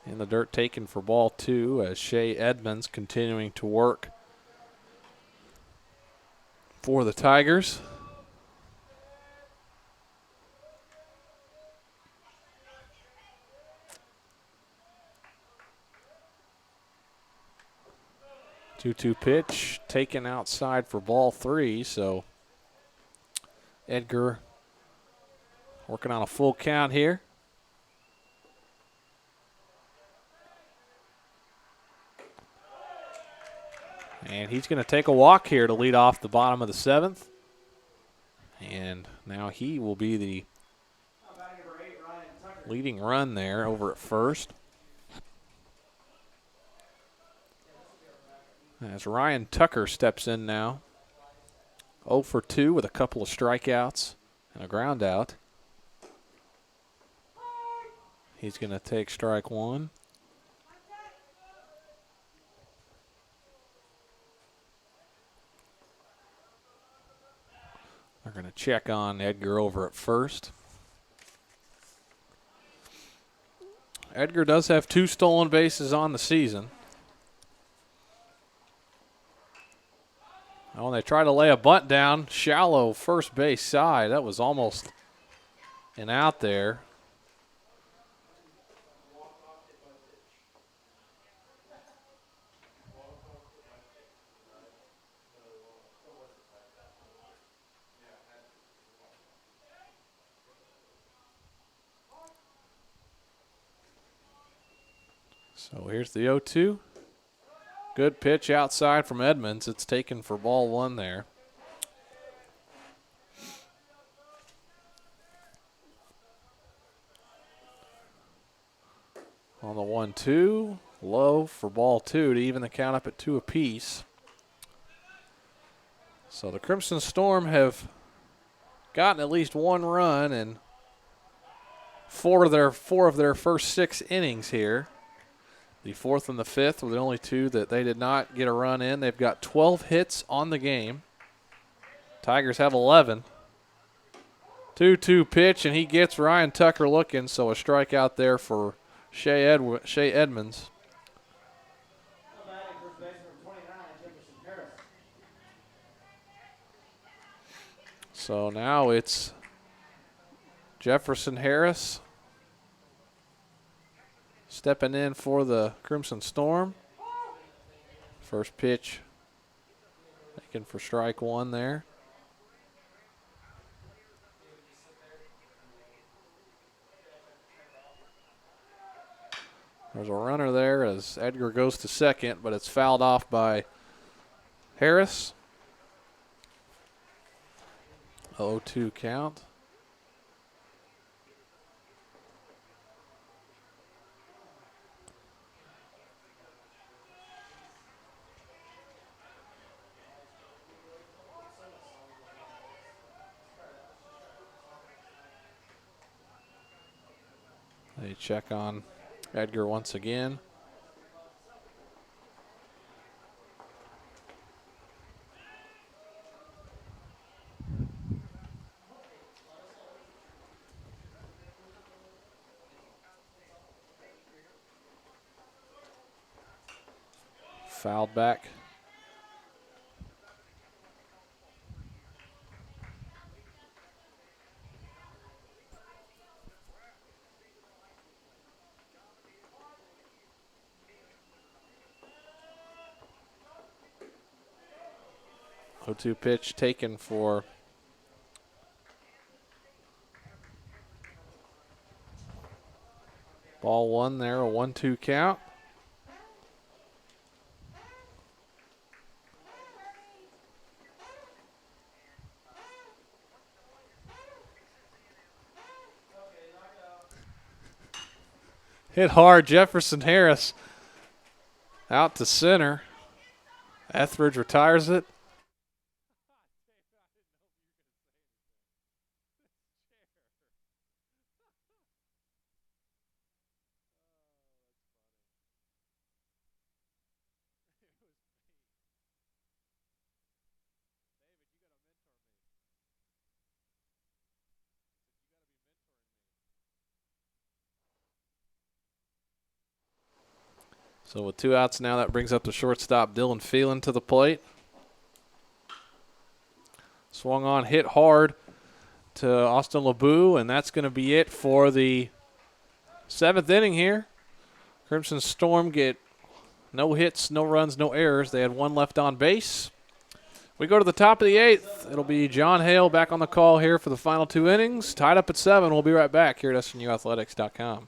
In the dirt taken for ball 2 as Shea Edmonds continuing to work for the Tigers. 2-2 pitch taken outside for ball 3. So Edgar working on a full count here. And he's going to take a walk here to lead off the bottom of the 7th. And now he will be the leading run there over at first. As Ryan Tucker steps in now. 0 for 2 with a couple of strikeouts and a ground out. He's going to take strike 1. They're going to check on Edgar over at first. Edgar does have 2 stolen bases on the season. Oh, and they try to lay a bunt down, shallow first base side. That was almost an out there. So here's the 0-2. Good pitch outside from Edmonds. It's taken for ball 1 there. On the 1-2, low for ball 2 to even the count up at 2 apiece. So the Crimson Storm have gotten at least 1 run in 4 of their first 6 innings here. The 4th and the 5th were the only 2 that they did not get a run in. They've got 12 hits on the game. Tigers have 11. 2-2 pitch, and he gets Ryan Tucker looking, so a strikeout there for Shea Edmonds. So now it's Jefferson Harris stepping in for the Crimson Storm. First pitch taken for strike 1 there. There's a runner there as Edgar goes to second, but it's fouled off by Harris. 0-2 count. They check on Edgar once again. Fouled back. O 2 pitch taken for ball 1 there, a 1-2 count. Hit hard, Jefferson Harris out to center. Etheridge retires it. So with 2 outs now, that brings up the shortstop, Dylan Phelan, to the plate. Swung on, hit hard to Austin LeBeau, and that's going to be it for the 7th inning here. Crimson Storm get No hits, no runs, no errors. They had one left on base. We go to the top of the 8th. It'll be John Hale back on the call here for the final 2 innings. Tied up at 7. We'll be right back here at SNUathletics.com.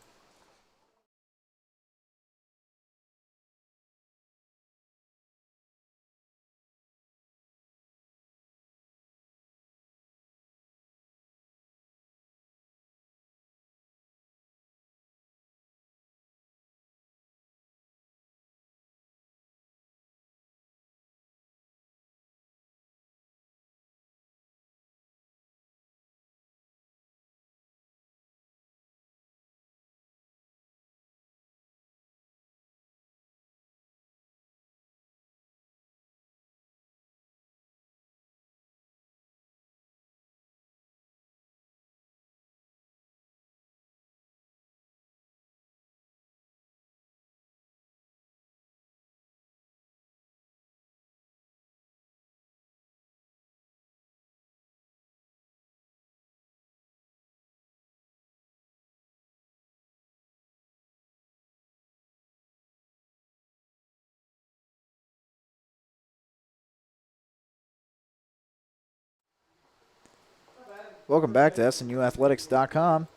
Welcome back to SNUathletics.com.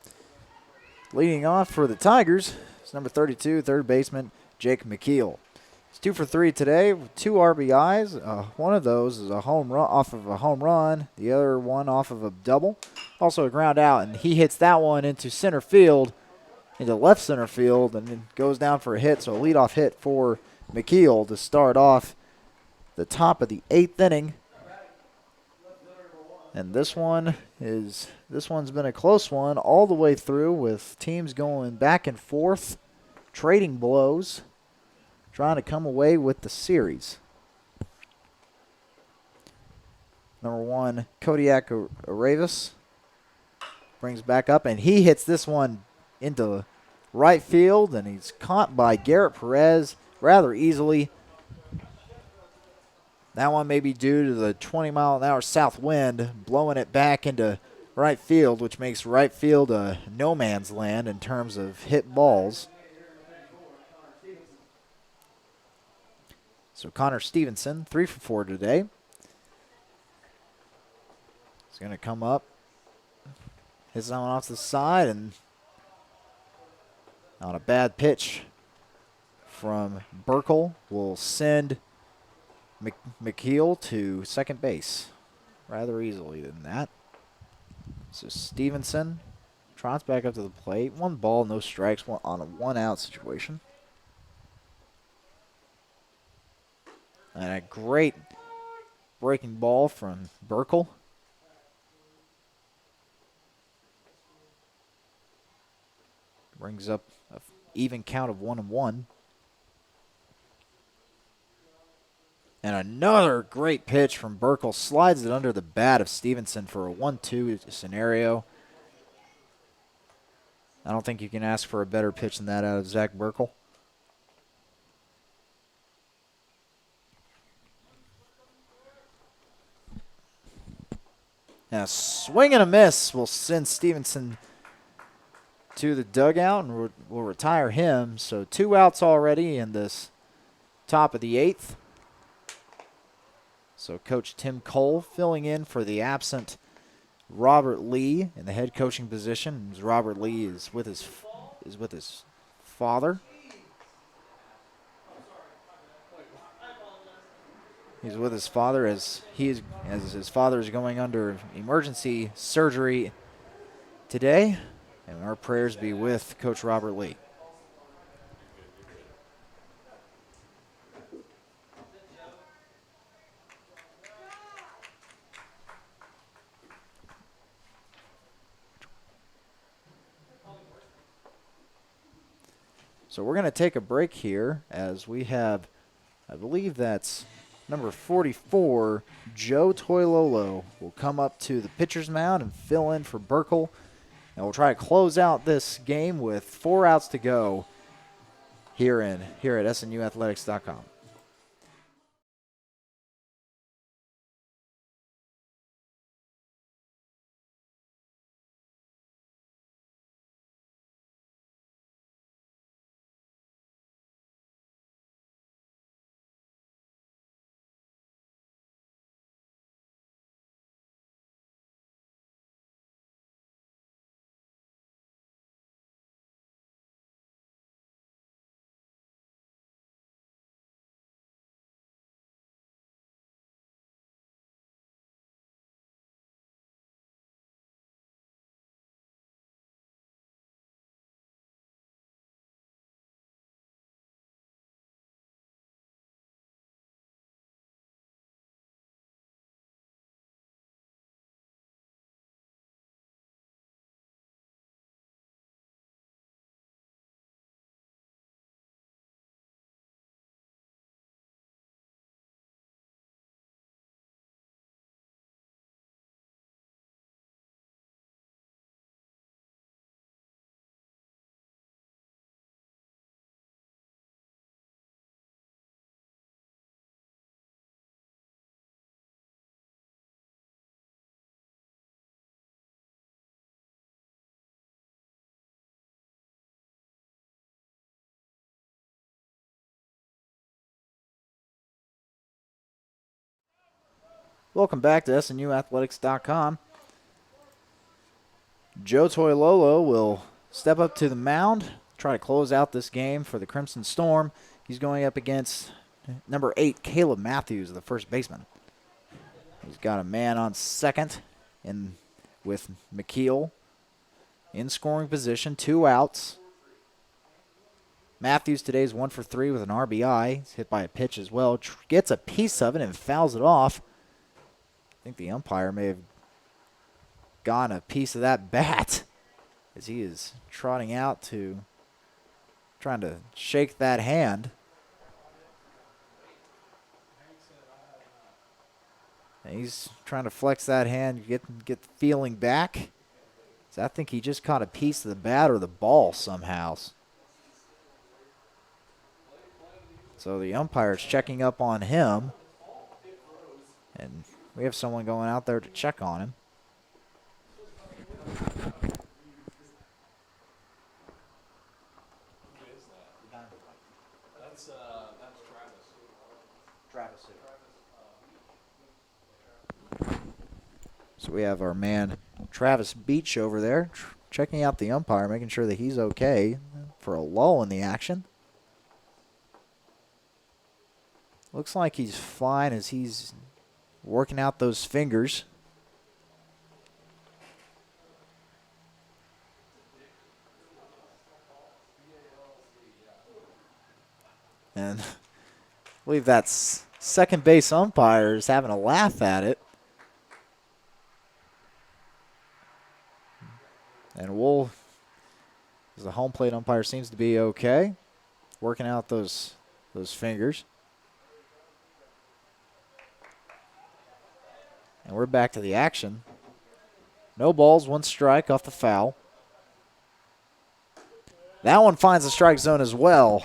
Leading off for the Tigers is number 32, third baseman Jake McKeel. He's 2 for 3 today with 2 RBIs. One of those is a home run off of a home run. The other one off of a double. Also a ground out, and he hits that one into center field, into left center field, and then goes down for a hit. So a leadoff hit for McKeel to start off the top of the 8th inning. And this one's been a close one all the way through, with teams going back and forth, trading blows, trying to come away with the series. Number 1, Kodiak Aravis brings back up, and he hits this one into right field, and he's caught by Garrett Perez rather easily. That one may be due to the 20-mile-an-hour south wind blowing it back into right field, which makes right field a no man's land in terms of hit balls. So Connor Stevenson, 3 for 4 today. He's going to come up, hits that one off the side, and on a bad pitch from Burkle will send McKeel to second base rather easily than that. So Stevenson trots back up to the plate. 1 ball, no strikes, on a 1-out situation. And a great breaking ball from Burkle. Brings up an even count of 1-1. And another great pitch from Burkle. Slides it under the bat of Stevenson for a 1-2 scenario. I don't think you can ask for a better pitch than that out of Zach Burkle. And a swing and a miss will send Stevenson to the dugout and will retire him. So 2 outs already in this top of the 8th. So Coach Tim Cole filling in for the absent Robert Lee in the head coaching position. As Robert Lee is with his father. He's with his father as his father is going under emergency surgery today. And our prayers be with Coach Robert Lee. So we're going to take a break here as we have, I believe that's number 44, Joe Toilolo, will come up to the pitcher's mound and fill in for Burkle. And we'll try to close out this game with 4 outs to go here at SNUathletics.com. Welcome back to SNUathletics.com. Joe Toilolo will step up to the mound, try to close out this game for the Crimson Storm. He's going up against number 8, Caleb Matthews, the first baseman. He's got a man on second with McKeel in scoring position, 2 outs. Matthews today is 1 for 3 with an RBI. He's hit by a pitch as well. Gets a piece of it and fouls it off. I think the umpire may have gotten a piece of that bat as he is trotting out trying to shake that hand. And he's trying to flex that hand, get the feeling back. So I think he just caught a piece of the bat or the ball somehow. So the umpire's checking up on him. And we have someone going out there to check on him. That's Travis. So we have our man Travis Beach over there checking out the umpire, making sure that he's okay for a lull in the action. Looks like he's fine as he's working out those fingers. And I believe that's second base umpire is having a laugh at it. And the home plate umpire seems to be okay, working out those fingers. And we're back to the action. No balls, 1 strike off the foul. That one finds the strike zone as well.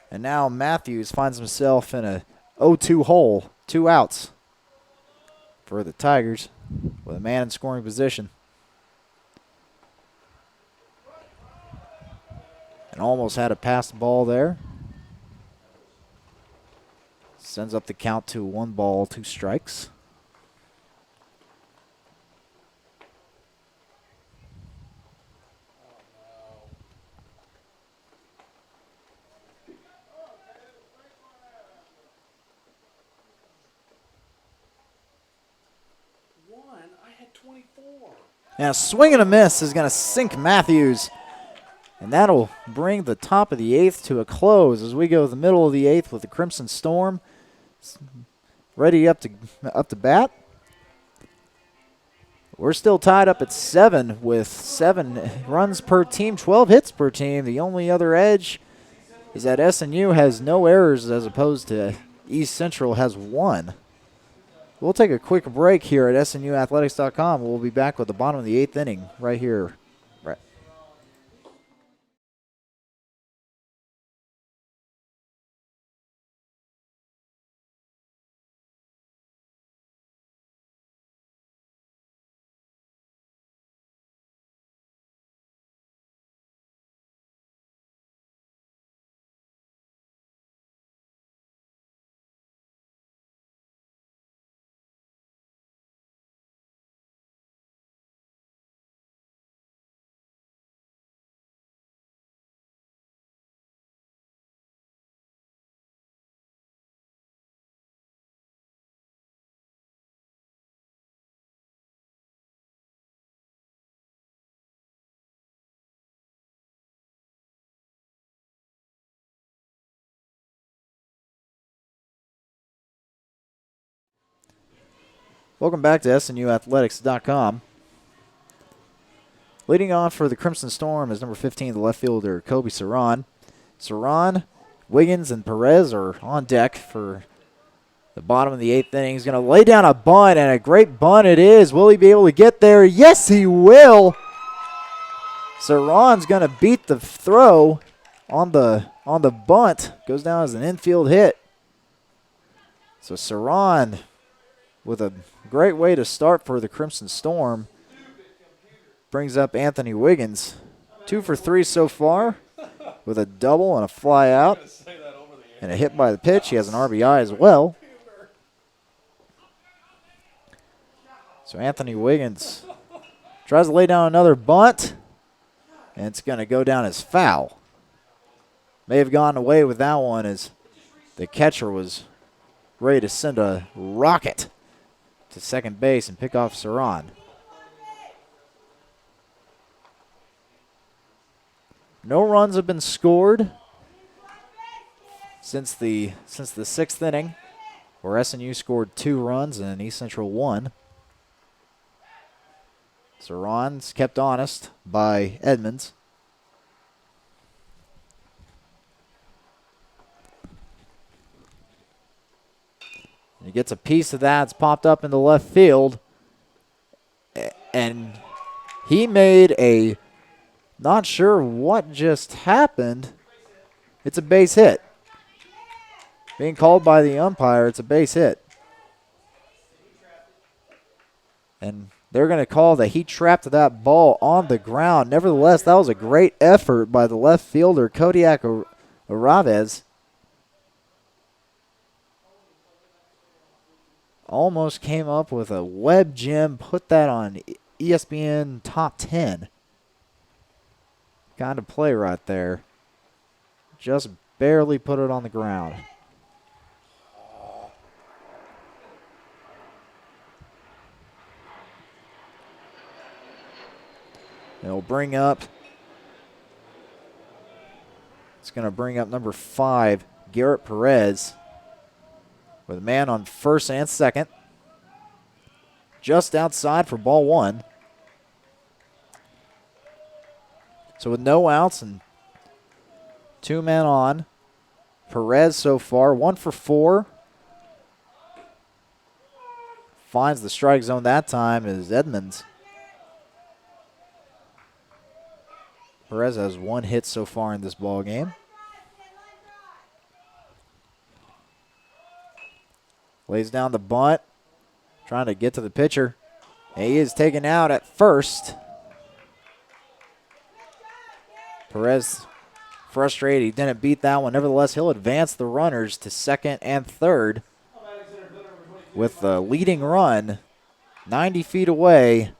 And now Matthews finds himself in a 0-2 hole, 2 outs for the Tigers with a man in scoring position. And almost had a passed ball there. Sends up the count to 1 ball, 2 strikes. Now, swing and a miss is going to sink Matthews. And that'll bring the top of the 8th to a close as we go to the middle of the 8th with the Crimson Storm ready up to bat. We're still tied up at 7 with 7 runs per team, 12 hits per team. The only other edge is that SNU has no errors as opposed to East Central has 1. We'll take a quick break here at SNUathletics.com. We'll be back with the bottom of the 8th inning right here. Welcome back to SNUathletics.com. Leading off for the Crimson Storm is number 15, the left fielder, Kobe Saran. Saran, Wiggins, and Perez are on deck for the bottom of the 8th inning. He's going to lay down a bunt, and a great bunt it is. Will he be able to get there? Yes, he will. Saran's going to beat the throw on the bunt. Goes down as an infield hit. So Saran with a great way to start for the Crimson Storm. Brings up Anthony Wiggins. 2 for 3 so far with a double and a fly out and a hit by the pitch. He has an RBI as well. So Anthony Wiggins tries to lay down another bunt, and it's going to go down as foul. May have gotten away with that one as the catcher was ready to send a rocket to second base and pick off Saran. No runs have been scored since the 6th inning, where SNU scored 2 runs and East Central 1. Saran's kept honest by Edmonds. He gets a piece of that. It's popped up into left field. And he made a, not sure what just happened. It's a base hit. Being called by the umpire, it's a base hit. And they're going to call that he trapped that ball on the ground. Nevertheless, that was a great effort by the left fielder, Kodiak Araves. Almost came up with a web gem, put that on ESPN Top 10. Kind of play right there. Just barely put it on the ground. It'll bring up, it's going to bring up number 5, Garrett Perez, with a man on first and second. Just outside for ball 1. So with no outs and 2 men on, Perez so far 1 for 4. Finds the strike zone that time is Edmonds. Perez has 1 hit so far in this ball game. Lays down the bunt, trying to get to the pitcher. And he is taken out at first. Perez frustrated. He didn't beat that one. Nevertheless, he'll advance the runners to second and third with the leading run 90 feet away.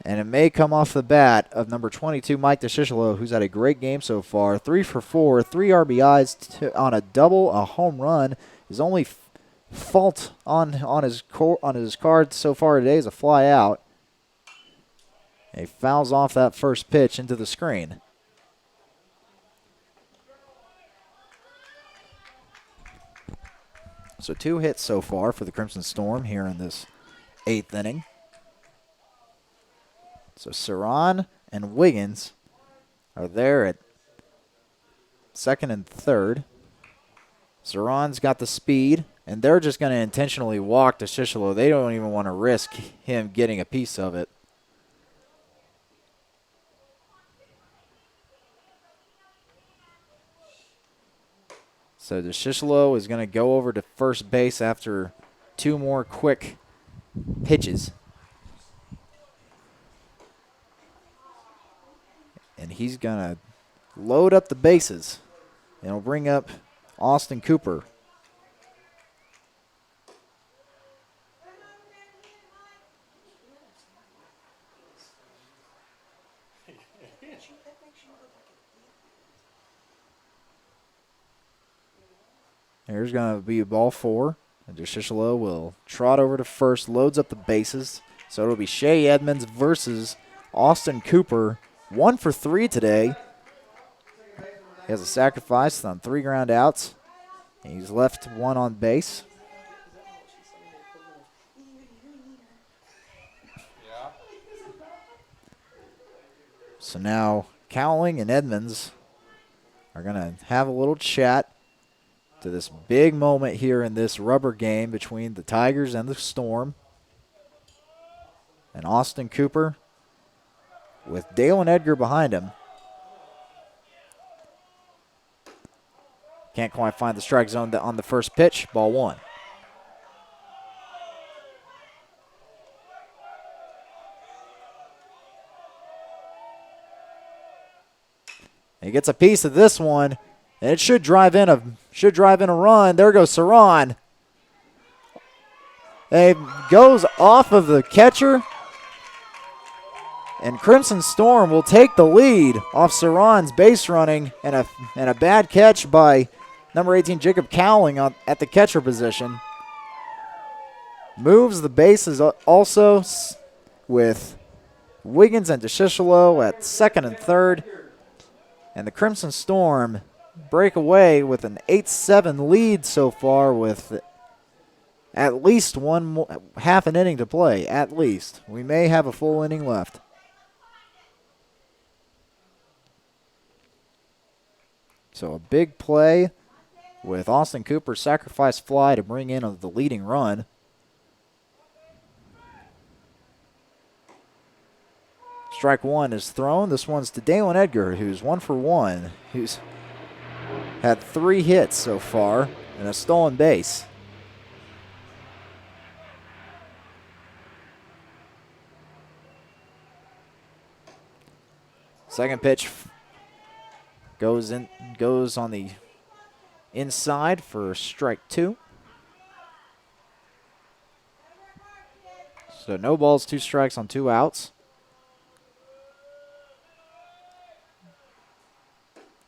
And it may come off the bat of number 22, Mike DeShisholo, who's had a great game so far. 3 for 4, 3 RBIs on a double, a home run. His only fault on his card so far today is a fly out. He fouls off that first pitch into the screen. So 2 hits so far for the Crimson Storm here in this 8th inning. So Saran and Wiggins are there at second and third. Saran's got the speed, and they're just going to intentionally walk to Shishalo. They don't even want to risk him getting a piece of it. So DeShishalo is going to go over to first base after 2 more quick pitches. And he's going to load up the bases. And he'll bring up Austin Cooper. Here's going to be ball 4. And DeShishalo will trot over to first, loads up the bases. So it'll be Shea Edmonds versus Austin Cooper. 1 for 3 today. He has a sacrifice on 3 ground outs. He's left 1 on base. So now Cowling and Edmonds are going to have a little chat to this big moment here in this rubber game between the Tigers and the Storm. And Austin Cooper with Dale and Edgar behind him. Can't quite find the strike zone on the first pitch. Ball 1. He gets a piece of this one, and it should drive in a run. There goes Saran. It goes off of the catcher. And Crimson Storm will take the lead off Saran's base running and a bad catch by number 18 Jacob Cowling at the catcher position. Moves the bases also with Wiggins and DeShishalo at second and third. And the Crimson Storm break away with an 8-7 lead so far with at least half an inning to play, at least. We may have a full inning left. So a big play with Austin Cooper's sacrifice fly to bring in the leading run. Strike one is thrown. This one's to Dalen Edgar, who's 1 for 1, who's had 3 hits so far and a stolen base. Second pitch goes on the inside for strike 2. So no balls, 2 strikes on 2 outs.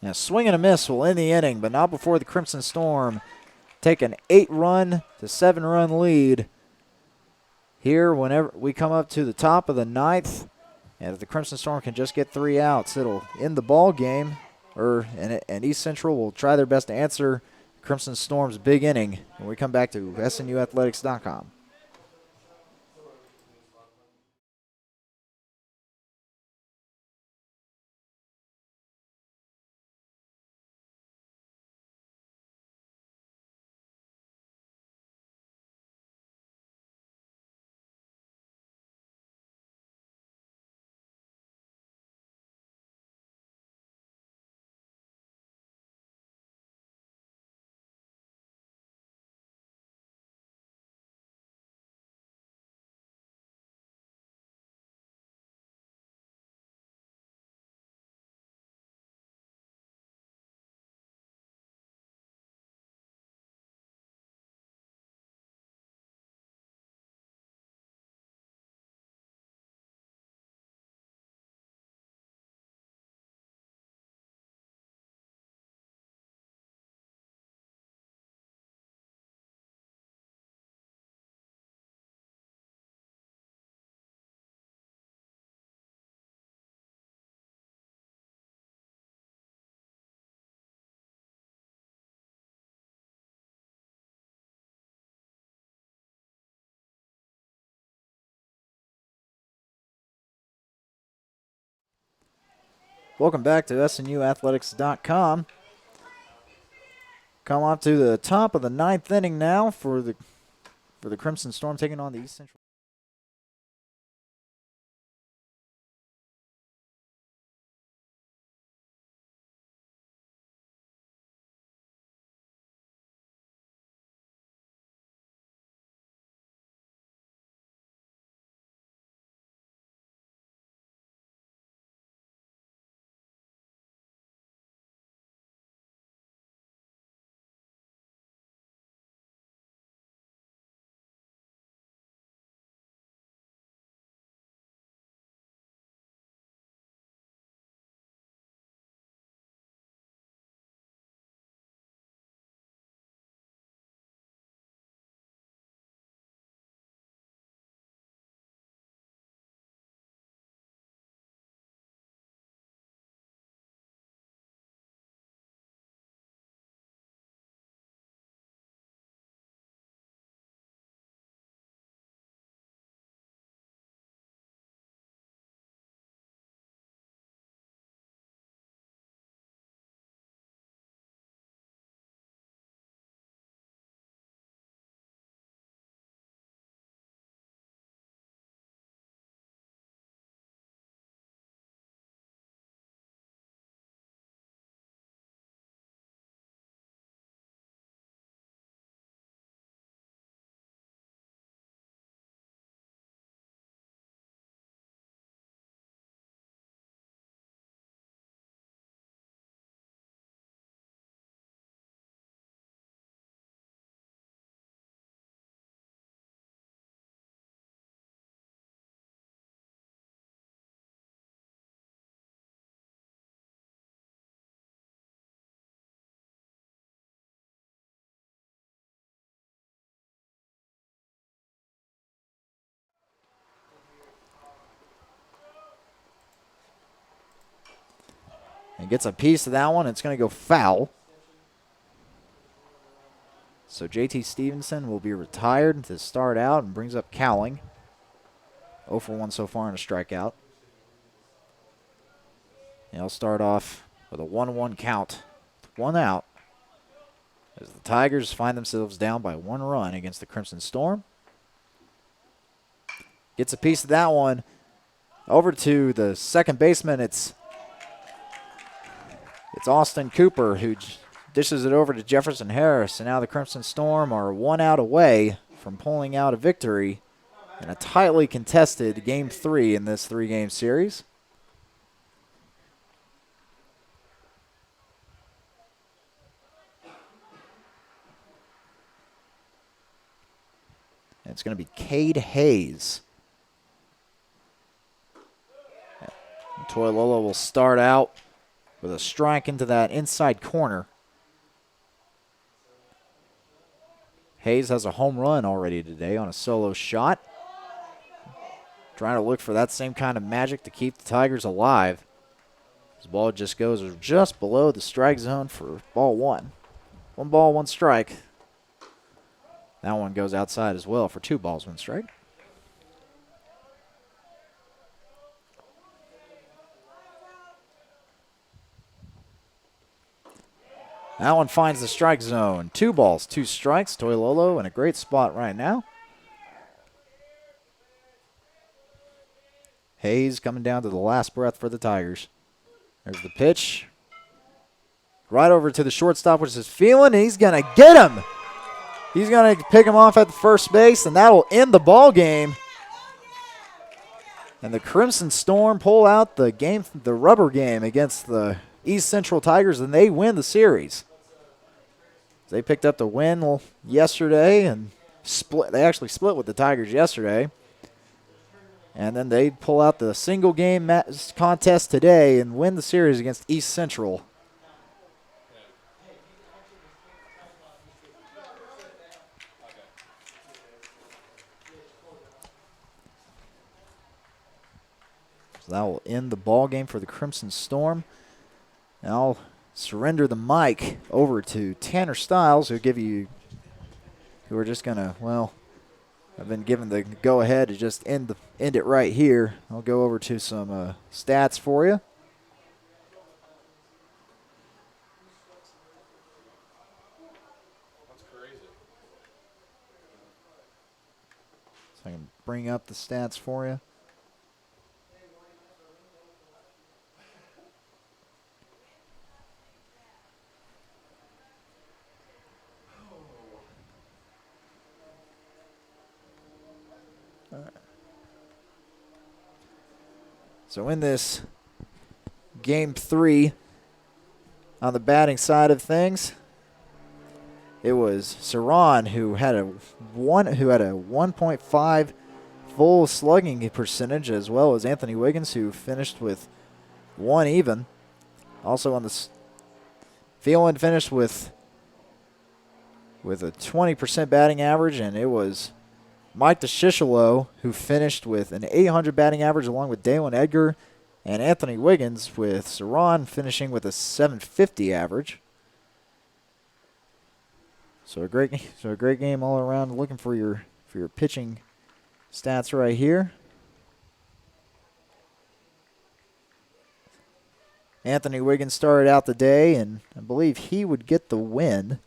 Now, swing and a miss will end the inning, but not before the Crimson Storm take an 8-run to 7-run lead here whenever we come up to the top of the 9th. And if the Crimson Storm can just get 3 outs, it'll end the ball game. And East Central will try their best to answer Crimson Storm's big inning when we come back to SNUathletics.com. Welcome back to SNUathletics.com. Come up to the top of the 9th inning now for the Crimson Storm taking on the East Central. and gets a piece of that one. It's going to go foul. So JT Stevenson will be retired to start out and brings up Cowling. 0 for 1 so far in a strikeout. And he'll start off with a 1-1 count. 1 out. As the Tigers find themselves down by 1 run against the Crimson Storm. Gets a piece of that one. Over to the second baseman. It's Austin Cooper who dishes it over to Jefferson Harris. And now the Crimson Storm are 1 out away from pulling out a victory in a tightly contested Game 3 in this 3-game series. And it's going to be Cade Hayes. Toilolo will start out with a strike into that inside corner. Hayes has a home run already today on a solo shot. Trying to look for that same kind of magic to keep the Tigers alive. This ball just goes just below the strike zone for ball 1. 1 ball, 1 strike. That one goes outside as well for 2 balls, 1 strike. That one finds the strike zone. 2 balls, 2 strikes. Toilolo in a great spot right now. Hayes coming down to the last breath for the Tigers. There's the pitch. Right over to the shortstop, which is Phelan, and he's going to get him. He's going to pick him off at the first base, and that will end the ball game. And the Crimson Storm pull out the rubber game against the East Central Tigers, and they win the series. They picked up the win yesterday and split. They actually split with the Tigers yesterday. And then they pull out the single game contest today and win the series against East Central. So that will end the ball game for the Crimson Storm. And I'll surrender the mic over to Tanner Stiles, who are just gonna, well, I've been given the go-ahead to just end it right here. I'll go over to some stats for you. That's crazy. So I can bring up the stats for you. So in this Game 3, on the batting side of things, it was Saran who had a 1.5 full slugging percentage, as well as Anthony Wiggins, who finished with 1 even. Also on the Phelan finished with a 20% batting average, and it was Mike DeShisholo, who finished with an 800 batting average, along with Dalen Edgar and Anthony Wiggins, with Saran finishing with a 750 average. So a great game all around. Looking for your pitching stats right here. Anthony Wiggins started out the day, and I believe he would get the win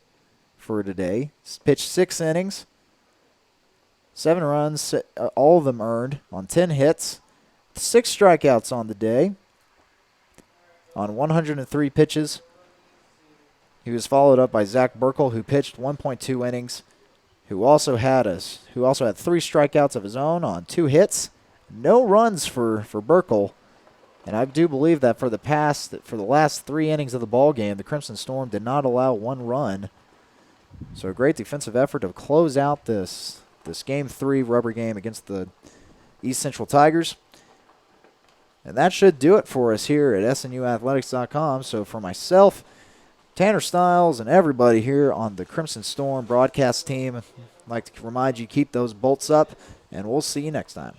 for today. Pitched 6 innings. 7 runs, all of them earned on 10 hits, 6 strikeouts on the day, on 103 pitches. He was followed up by Zach Burkle, who pitched 1.2 innings, who also had 3 strikeouts of his own on 2 hits. No runs for Burkle, and I do believe that for the last 3 innings of the ball game, the Crimson Storm did not allow 1 run. So a great defensive effort to close out this Game 3 rubber game against the East Central Tigers. And that should do it for us here at SNUathletics.com. So for myself, Tanner Stiles, and everybody here on the Crimson Storm broadcast team, I'd like to remind you, keep those bolts up, and we'll see you next time.